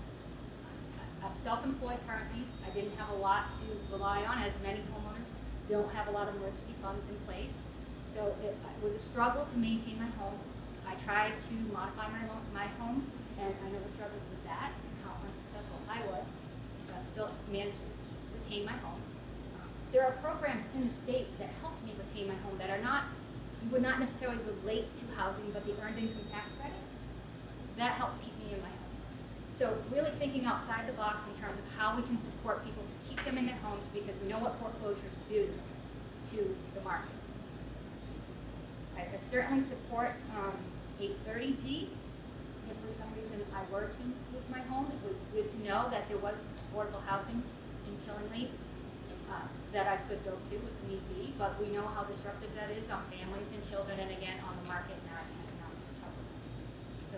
I'm self-employed currently. I didn't have a lot to rely on, as many homeowners don't have a lot of emergency funds in place. So it was a struggle to maintain my home. I tried to modify my home, and I know the struggles with that and how unsuccessful I was, but still managed to retain my home. There are programs in the state that help me retain my home that are not, would not necessarily relate to housing, but the earned income tax credit, that helped keep me in my home. So really thinking outside the box in terms of how we can support people to keep them in their homes, because we know what foreclosures do to the market. I certainly support 830G. If for some reason I were to lose my home, it was good to know that there was affordable housing in Killingley that I could go to if need be, but we know how disruptive that is on families and children, and again, on the market and our economic recovery. So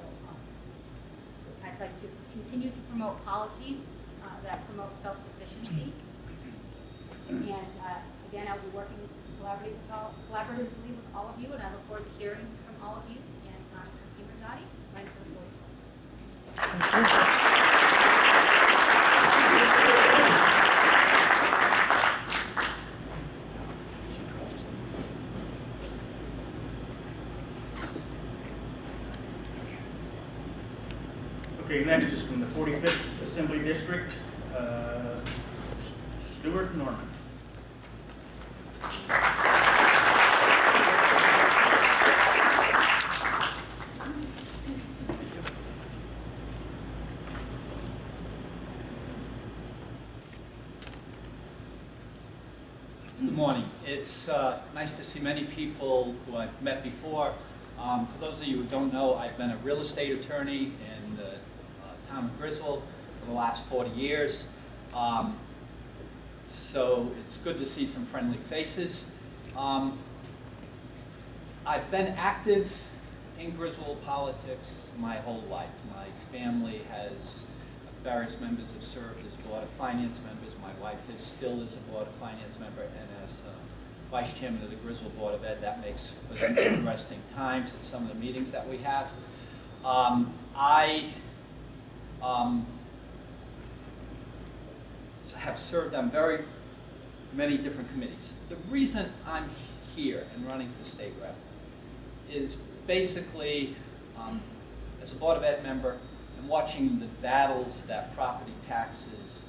I'd like to continue to promote policies that promote self-sufficiency. And again, I'll be working collaboratively with all of you, and I look forward to hearing from all of you. And I'm Christine Rosati, running for the board. Okay, next is from the 45th Assembly District, Stuart Norman. Good morning. It's nice to see many people who I've met before. For those of you who don't know, I've been a real estate attorney in the town of Griswold for the last 40 years. So it's good to see some friendly faces. I've been active in Griswold politics my whole life. My family has, various members have served as Board of Finance members. My wife still is a Board of Finance member, and as Vice Chairman of the Griswold Board of Ed, that makes for some interesting times at some of the meetings that we have. I have served on very many different committees. The reason I'm here and running for state rep is basically, as a Board of Ed member, and watching the battles that property taxes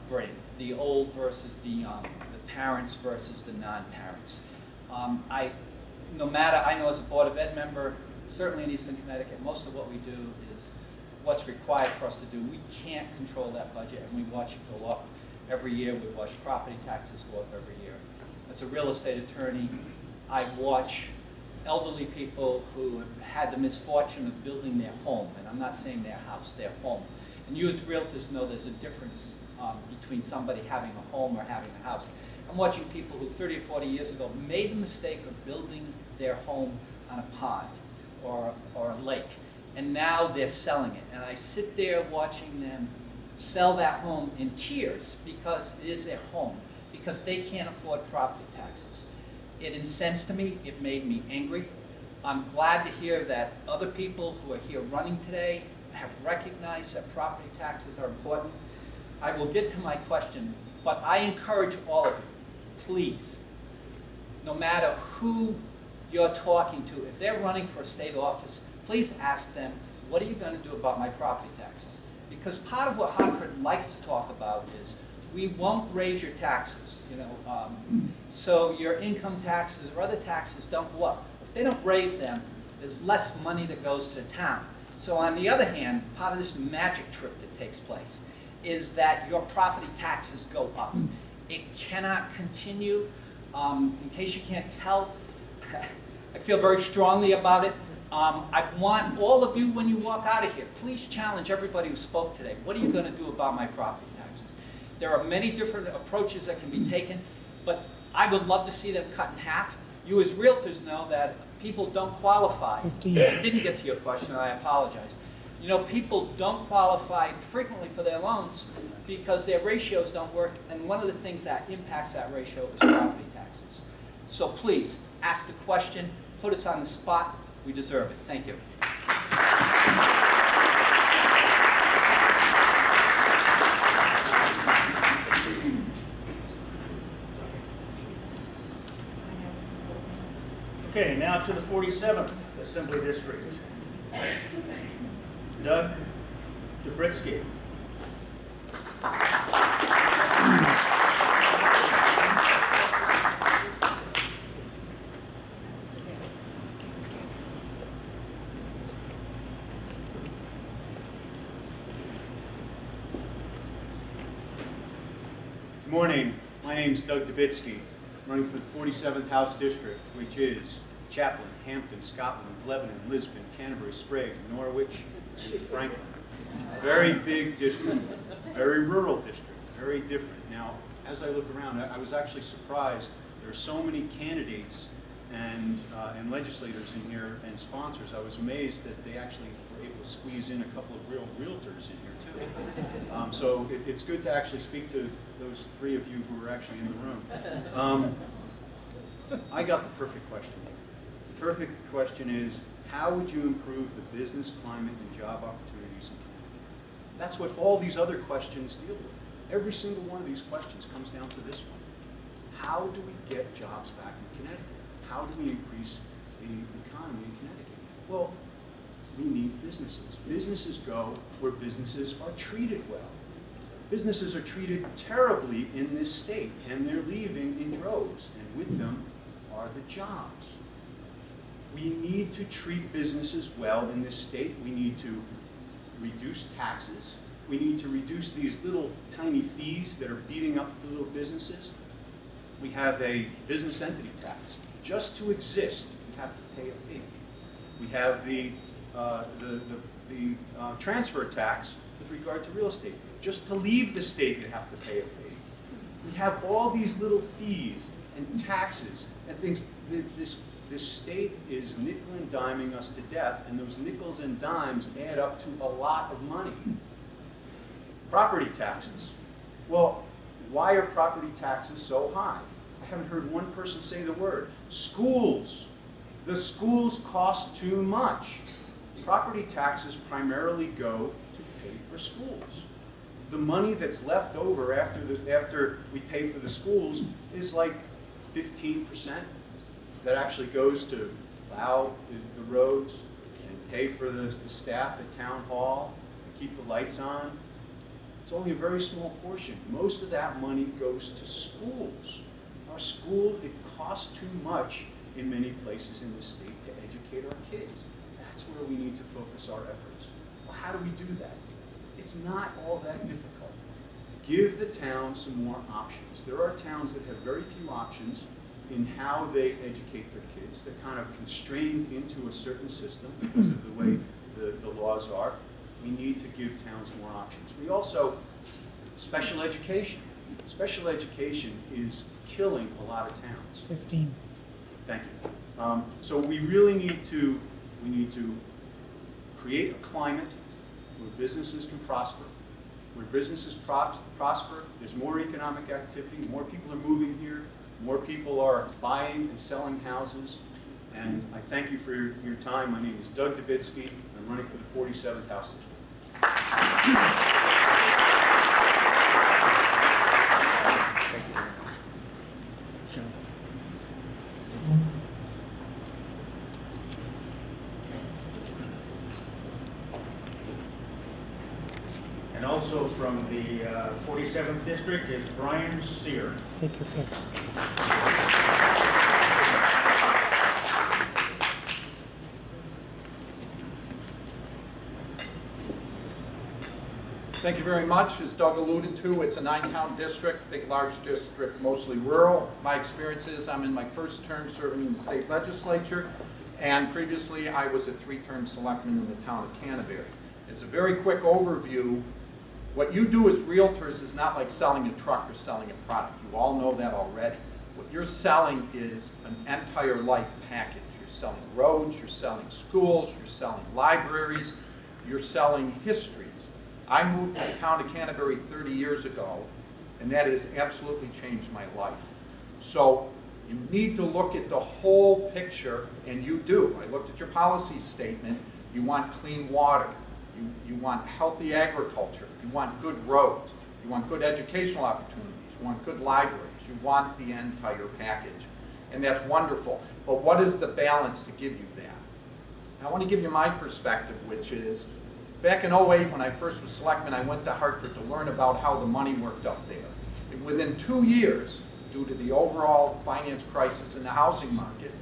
bring, the old versus the young, the parents versus the non-parents. I know as a Board of Ed member, certainly in Eastern Connecticut, most of what we do is what's required for us to do. We can't control that budget, and we watch it go up every year. We watch property taxes go up every year. As a real estate attorney, I watch elderly people who have had the misfortune of building their home, and I'm not saying their house, their home. And you as realtors know there's a difference between somebody having a home or having a house. I'm watching people who 30 or 40 years ago made the mistake of building their home on a pond or a lake, and now they're selling it. And I sit there watching them sell that home in tears because it is their home, because they can't afford property taxes. It incensed me, it made me angry. I'm glad to hear that other people who are here running today have recognized that property taxes are important. I will get to my question, but I encourage all of you, please, no matter who you're talking to, if they're running for a state office, please ask them, what are you going to do about my property taxes? Because part of what Hartford likes to talk about is we won't raise your taxes, so your income taxes or other taxes don't go up. If they don't raise them, there's less money that goes to the town. So on the other hand, part of this magic trick that takes place is that your property taxes go up. It cannot continue. In case you can't tell, I feel very strongly about it. I want all of you, when you walk out of here, please challenge everybody who spoke today. What are you going to do about my property taxes? There are many different approaches that can be taken, but I would love to see them cut in half. You as realtors know that people don't qualify. 15. I didn't get to your question, I apologize. People don't qualify frequently for their loans because their ratios don't work, and one of the things that impacts that ratio is property taxes. So please, ask the question, put us on the spot. We deserve it. Thank you. Okay, now to the 47th Assembly District. Doug Dubritsky. Good morning. My name is Doug Dubritsky. I'm running for the 47th House District, which is Chaplin, Hampton, Scotland, Lebanon, Lisbon, Canterbury, Sprague, Norwich, and Franklin. Very big district, very rural district, very different. Now, as I look around, I was actually surprised. There are so many candidates and legislators in here and sponsors. I was amazed that they actually were able to squeeze in a couple of real realtors in here too. So it's good to actually speak to those three of you who are actually in the room. I got the perfect question. The perfect question is, how would you improve the business climate and job opportunities in Connecticut? That's what all these other questions deal with. Every single one of these questions comes down to this one. How do we get jobs back in Connecticut? How do we increase the economy in Connecticut? Well, we need businesses. Businesses go where businesses are treated well. Businesses are treated terribly in this state, and they're leaving in droves, and with them are the jobs. We need to treat businesses well in this state. We need to reduce taxes. We need to reduce these little tiny fees that are beating up the little businesses. We have a business entity tax. Just to exist, you have to pay a fee. We have the transfer tax with regard to real estate. Just to leave the state, you have to pay a fee. We have all these little fees and taxes and things. This state is nickel and diming us to death, and those nickels and dimes add up to a lot of money. Property taxes. Well, why are property taxes so high? I haven't heard one person say the word. Schools. The schools cost too much. Property taxes primarily go to pay for schools. The money that's left over after we pay for the schools is like 15% that actually goes to plow the roads and pay for the staff at town hall, and keep the lights on. It's only a very small portion. Most of that money goes to schools. Our our school, it costs too much in many places in the state to educate our kids. That's where we need to focus our efforts. Well, how do we do that? It's not all that difficult. Give the town some more options. There are towns that have very few options in how they educate their kids. They're kind of constrained into a certain system because of the way the laws are. We need to give towns more options. We also, special education. Special education is killing a lot of towns. 15. Thank you. So we really need to create a climate where businesses can prosper. Where businesses prosper, there's more economic activity, more people are moving here, more people are buying and selling houses. And I thank you for your time. My name is Doug Dubitsky. I'm running for the 47th House District. Thank you very much. And also from the 47th District is Brian Sear. Take your pick. Thank you very much. As Doug alluded to, it's a 9-town district, big, large district, mostly rural. My experience is I'm in my first term serving in the state legislature, and previously I was a 3-term selectman in the town of Canterbury. It's a very quick overview. What you do as realtors is not like selling a truck or selling a product. You all know that already. What you're selling is an entire life package. You're selling roads, you're selling schools, you're selling libraries, you're selling histories. I moved to the town of Canterbury 30 years ago, and that has absolutely changed my life. So you need to look at the whole picture, and you do. I looked at your policy statement. You want clean water. You want healthy agriculture. You want good roads. You want good educational opportunities. You want good libraries. You want the entire package. And that's wonderful. But what is the balance to give you that? I want to give you my perspective, which is, back in 2008, when I first was selectman, I went to Hartford to learn about how the money worked up there. And within 2 years, due to the overall finance crisis in the housing market,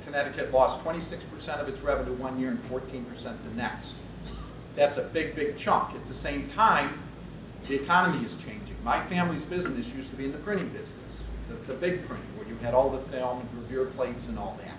Connecticut lost 26% of its revenue one year and 14% the next. That's a big, big chunk. At the same time, the economy is changing. My family's business used to be in the printing business, the big printing, where you had all the film and gravure plates and all that.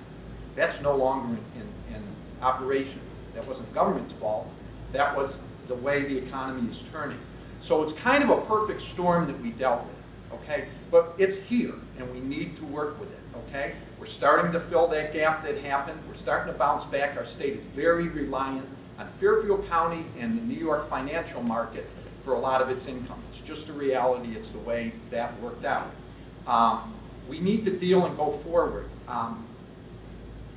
That's no longer in operation. That wasn't the government's fault. That was the way the economy is turning. So it's kind of a perfect storm that we dealt with, okay? But it's here, and we need to work with it, okay? We're starting to fill that gap that happened. We're starting to bounce back. Our state is very reliant on Fairfield County and the New York financial market for a lot of its income. It's just a reality. It's the way that worked out. We need to deal and go forward.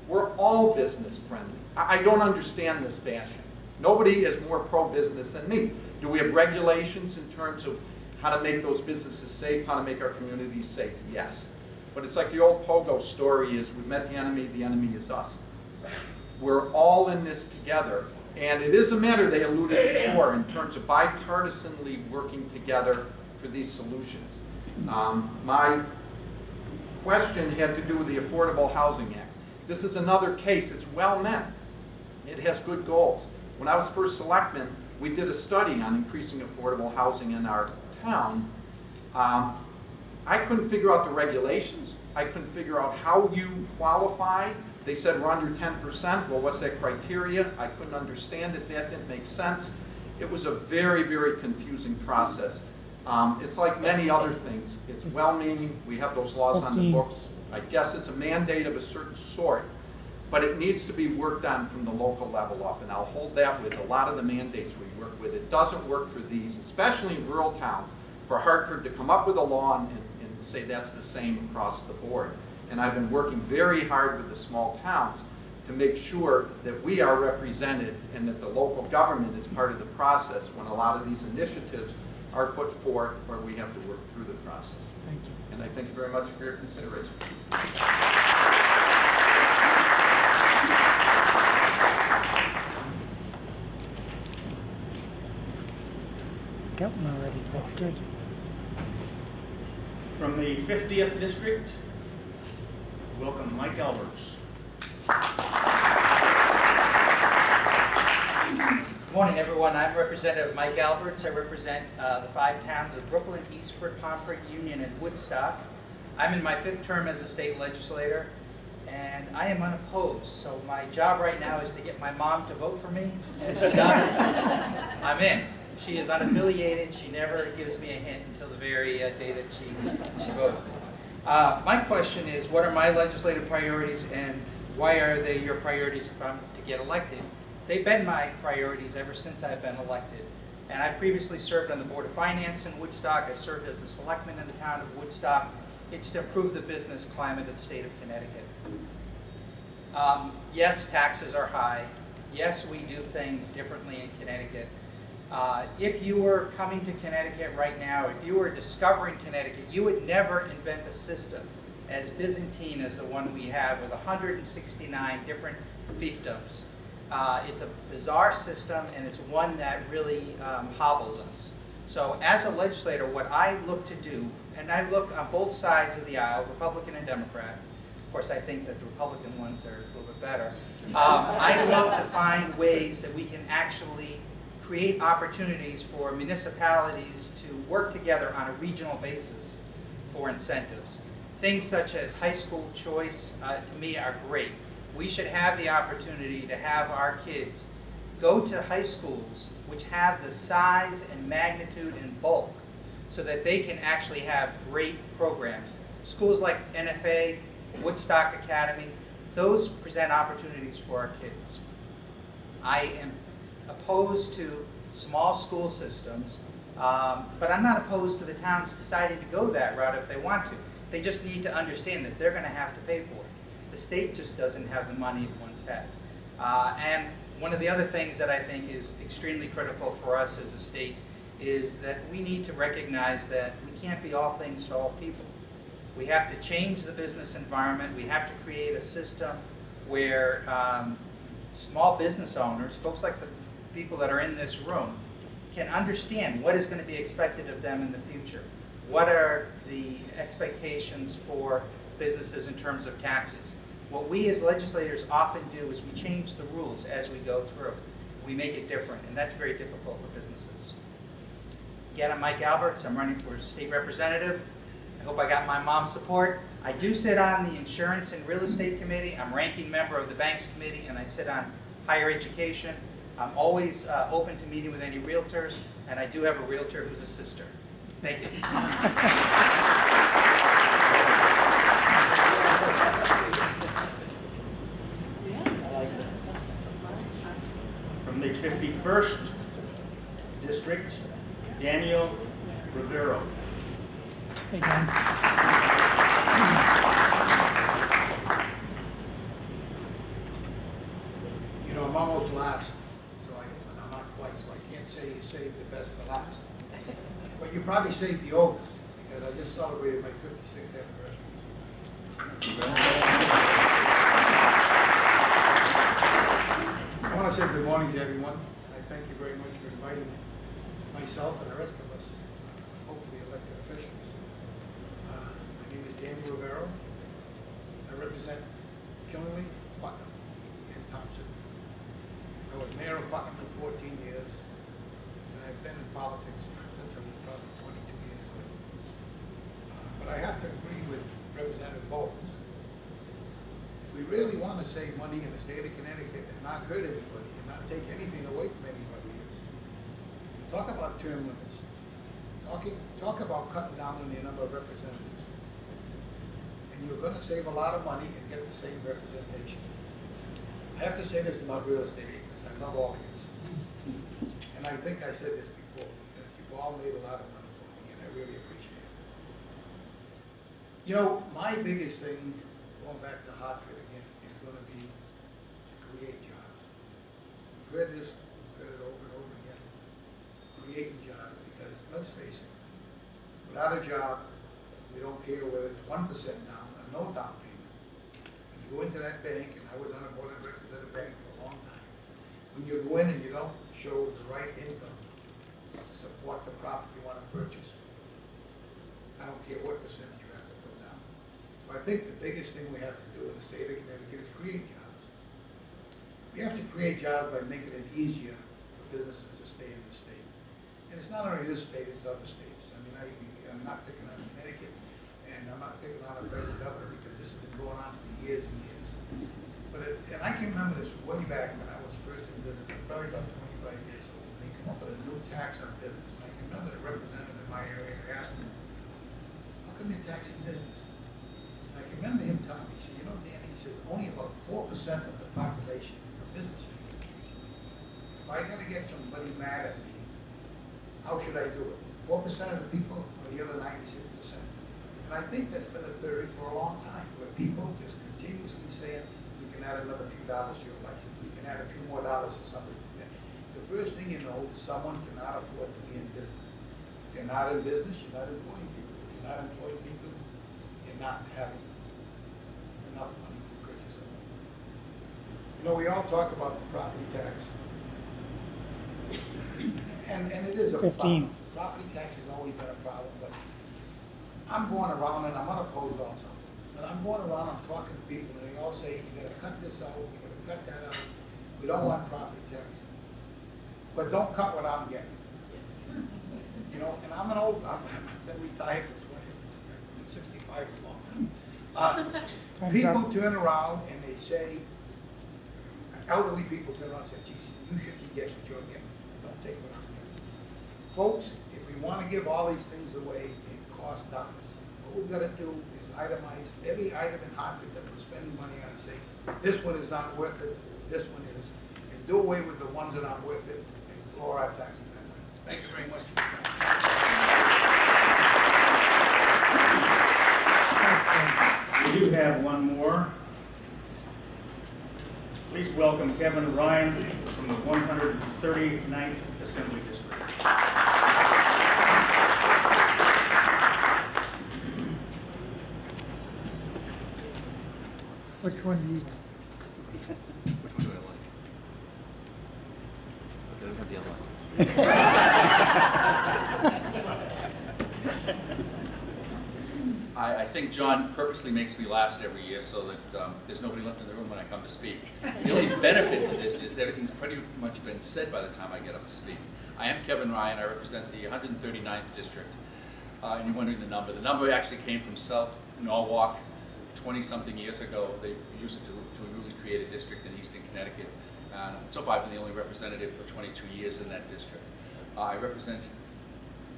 We're all business friendly. I don't understand this bashing. Nobody is more pro-business than me. Do we have regulations in terms of how to make those businesses safe, how to make our communities safe? Yes. But it's like the old Pogo story is, we've met the enemy is us. We're all in this together. And it is a matter, they alluded before, in terms of bipartisanly working together for these solutions. My question had to do with the Affordable Housing Act. This is another case. It's well meant. It has good goals. When I was first selectman, we did a study on increasing affordable housing in our town. I couldn't figure out the regulations. I couldn't figure out how you qualify. They said we're under 10%. Well, what's that criteria? I couldn't understand it. That didn't make sense. It was a very, very confusing process. It's like many other things. It's well-meaning. We have those laws on the books. I guess it's a mandate of a certain sort, but it needs to be worked on from the local level up, and I'll hold that with a lot of the mandates we work with. It doesn't work for these, especially in rural towns, for Hartford to come up with a law and say that's the same across the board. And I've been working very hard with the small towns to make sure that we are represented and that the local government is part of the process when a lot of these initiatives are put forth or we have to work through the process. Thank you. And I thank you very much for your consideration. Got one already. That's good. From From the 50th District, welcome Mike Alberts. Good morning, everyone. I'm Representative Mike Alberts. I represent the 5 towns of Brooklyn, Eastford, Pomfret, Union, and Woodstock. I'm in my 5th term as a state legislator, and I am unopposed. So my job right now is to get my mom to vote for me. And if she does, I'm in. She is unaffiliated. She never gives me a hint until the very day that she votes. My question is, what are my legislative priorities, and why are they your priorities if I'm to get elected? They've been my priorities ever since I've been elected. And I previously served on the Board of Finance in Woodstock. I've served as the selectman in the town of Woodstock. It's to improve the business climate of the state of Connecticut. Yes, taxes are high. Yes, we do things differently in Connecticut. If you were coming to Connecticut right now, if you were discovering Connecticut, you would never invent a system as Byzantine as the one we have with 169 different fiefdoms. It's a bizarre system, and it's one that really hobbles us. So as a legislator, what I look to do, and I look on both sides of the aisle, Republican and Democrat. Of course, I think that the Republican ones are a little bit better. I look to find ways that we can actually create opportunities for municipalities to work together on a regional basis for incentives. Things such as high school choice, to me, are great. We should have the opportunity to have our kids go to high schools which have the size and magnitude and bulk so that they can actually have great programs. Schools like NFA, Woodstock Academy, those present opportunities for our kids. I am opposed to small school systems, but I'm not opposed to the towns deciding to go that route if they want to. They just need to understand that they're going to have to pay for it. The state just doesn't have the money it once had. And one of the other things that I think is extremely critical for us as a state is that we need to recognize that we can't be all things to all people. We have to change the business environment. We have to create a system where small business owners, folks like the people that are in this room, can understand what is going to be expected of them in the future. What are the expectations for businesses in terms of taxes? What we as legislators often do is we change the rules as we go through. We make it different, and that's very difficult for businesses. Again, I'm Mike Alberts. I'm running for state representative. I hope I got my mom's support. I do sit on the Insurance and Real Estate Committee. I'm ranking member of the Banks Committee, and I sit on Higher Education. I'm always open to meeting with any realtors, and I do have a realtor who's a sister. Thank you. From the 51st District, Daniel Rivero. Hey, Dan. You know, I'm almost last, so I'm not quite, so I can't say you saved the best for last. But you probably saved the oldest, because I just celebrated my 56th anniversary. I want to say good morning to everyone. I thank you very much for inviting myself and the rest of us, hopefully elected officials. My name is Daniel Rivero. I represent Killingley, Putnam, and Thompson. I was mayor of Putnam for 14 years, and I've been in politics since I was probably 22 years old. But I have to agree with Representative Bowles. If we really want to save money in the state of Connecticut and not hurt anybody and not take anything away from anybody else, talk about term limits. Talk about cutting down on the number of representatives. And you're going to save a lot of money and get the same representation. I have to say this about real estate agents. I love all of you. And I think I said this before, because you've all made a lot of money for me, and I really appreciate it. You know, my biggest thing, going back to Hartford again, is going to be to create jobs. We've read this, we've read it over and over again. Creating jobs, because let's face it, without a job, we don't care whether it's 1% down or no down payment. When you go into that bank, and I was on a board of directors at a bank for a long time, when you go in and you don't show the right income to support the property you want to purchase, I don't care what percentage you think the biggest thing we have to do in the state of Connecticut is create jobs. We have to create jobs by making it easier for businesses to stay in the state. And it's not only this state, it's other states. I mean, I'm not picking on Connecticut, and I'm not picking on the present governor, because this has been going on for years and years. And I can remember this way back when I was first in business, I'm probably about 25 years old, and they came up with a new tax on business. And I can remember the representative in my area asked me, how come you're taxing business? And I can remember him telling me, he said, you know, Danny, he said, only about 4% of the population are business people. If I gotta get somebody mad at me, how should I do it? 4% of the people or the other 96%? And I think that's been a theory for a long time, where people just continuously saying, we can add another few dollars to your license, we can add a few more dollars to something. The first thing you know, someone cannot afford to be in business. If you're not in business, you're not employing people. If you're not employing people, you're not having enough money to purchase a home. You know, we all talk about the property tax. And it is a 15. problem. Property tax has always been a problem, but I'm going around, and I'm unopposed also, but I'm going around, I'm talking to people, and they all say, you gotta cut this out, you gotta cut that out, we don't want property tax. But don't cut what I'm getting. You know, and I've been retired for 20, I've been 65 for a long time. People turn around and they say, elderly people turn around and say, geez, you should be getting what you're getting, don't take what I'm getting. Folks, if we want to give all these things away, it costs dollars. What we've got to do is itemize every item in Hartford that we're spending money on and say, this one is not worth it, this one is, and do away with the ones that aren't worth it, and lower our taxes that way. Thank you very much. We do have one more. Please welcome Kevin Ryan from the 139th Assembly District. Which one do you? Which one do I like? Okay, I don't have the other one. I think John purposely makes me last every year so that there's nobody left in the room when I come to speak. The only benefit to this is everything's pretty much been said by the time I get up to speak. I am Kevin Ryan. I represent the 139th District. And you're wondering the number. The number actually came from South Norwalk 20-something years ago. They used it to a newly created district in eastern Connecticut. And so far I've been the only representative for 22 years in that district. I represent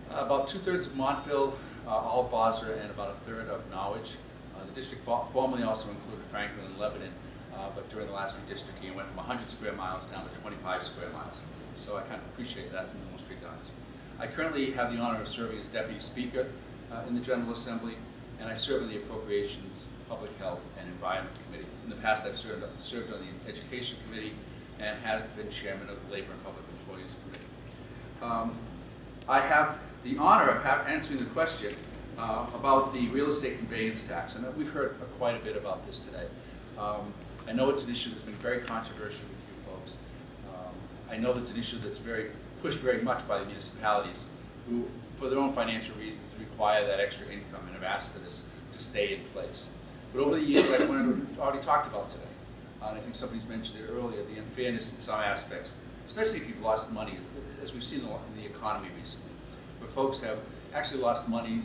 about 2/3 of Montville, all of Basra, and about 1/3 of Norwich. The district formerly also included Franklin and Lebanon, but during the last redistricting it went from 100 square miles down to 25 square miles. So I kind of appreciate that in most regards. I currently have the honor of serving as Deputy Speaker in the General Assembly, and I serve on the Appropriations, Public Health, and Environment Committee. In the past I've served on the Education Committee and have been Chairman of the Labor and Public Employees Committee. I have the honor of answering the question about the real estate conveyance tax, and we've heard quite a bit about this today. I know it's an issue that's been very controversial with you folks. I know that's an issue that's pushed very much by the municipalities who, for their own financial reasons, require that extra income and have asked for this to stay in place. But over the years, like we've already talked about today, and I think somebody's mentioned it earlier, the unfairness in some aspects, especially if you've lost money, as we've seen in the economy recently, where folks have actually lost money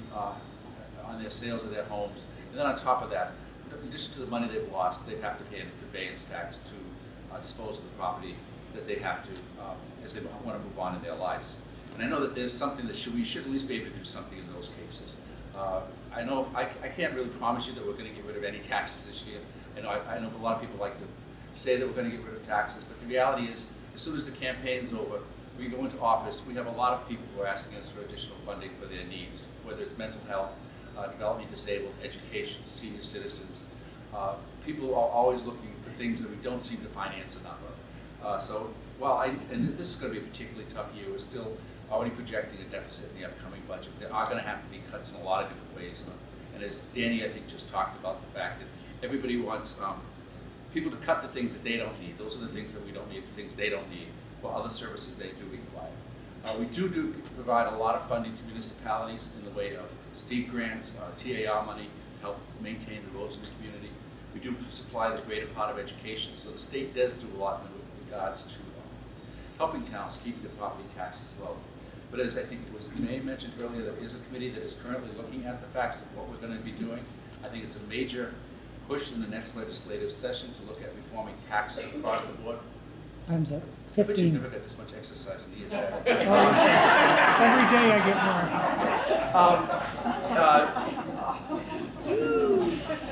on their sales of their homes, and then on top of that, in addition to the money they've lost, they have to pay a conveyance tax to dispose of the property that they have to, as they want to move on in their lives. And I know that there's something that we should at least be able to do something in those cases. I know I can't really promise you that we're going to get rid of any taxes this year. I know a lot of people like to say that we're going to get rid of taxes, but the reality is, as soon as the campaign's over, we go into office, we have a lot of people who are asking us for additional funding for their needs, whether it's mental health, developmentally disabled, education, senior citizens. People are always looking for things that we don't seem to finance enough of. And this is going to be a particularly tough year, we're still already projecting a deficit in the upcoming budget. There are going to have to be cuts in a lot of different ways. And as Danny, I think, just talked about the fact that everybody wants people to cut the things that they don't need. Those are the things that we don't need, the things they don't need, while other services they do require. We do provide a lot of funding to municipalities in the way of steep grants, TAR money, help maintain the roads in the community. We do supply the greater part of education, so the state does do a lot in regards to helping towns keep their property taxes low. But as I think it was May mentioned earlier, there is a committee that is currently looking at the facts of what we're going to be doing. I think it's a major push in the next legislative session to look at reforming taxes across the board. Time's up. I bet you 15. never got this much exercise in years. Every day I get more.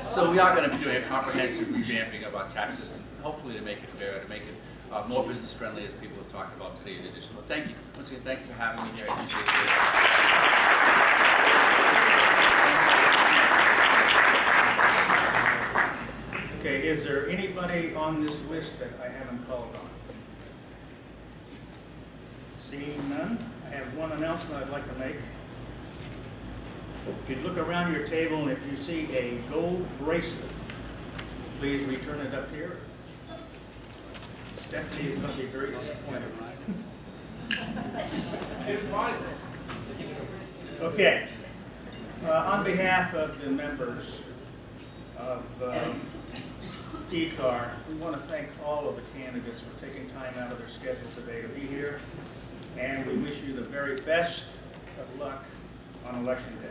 So we are going to be doing a comprehensive revamping of our tax system, hopefully to make it fair, to make it more business friendly, as people have talked about today in addition. But thank you. Once again, thank you for having me here. I appreciate it. Okay, is there anybody on this list that I haven't called on? Seeing none, I have one announcement I'd like to make. If you look around your table and if you see a gold bracelet, please return it up here. Stephanie is going to be very disappointed. Okay. On behalf of the members of ECAR, we want to thank all of the candidates for taking time out of their schedule today to be here. And we wish you the very best of luck on Election Day.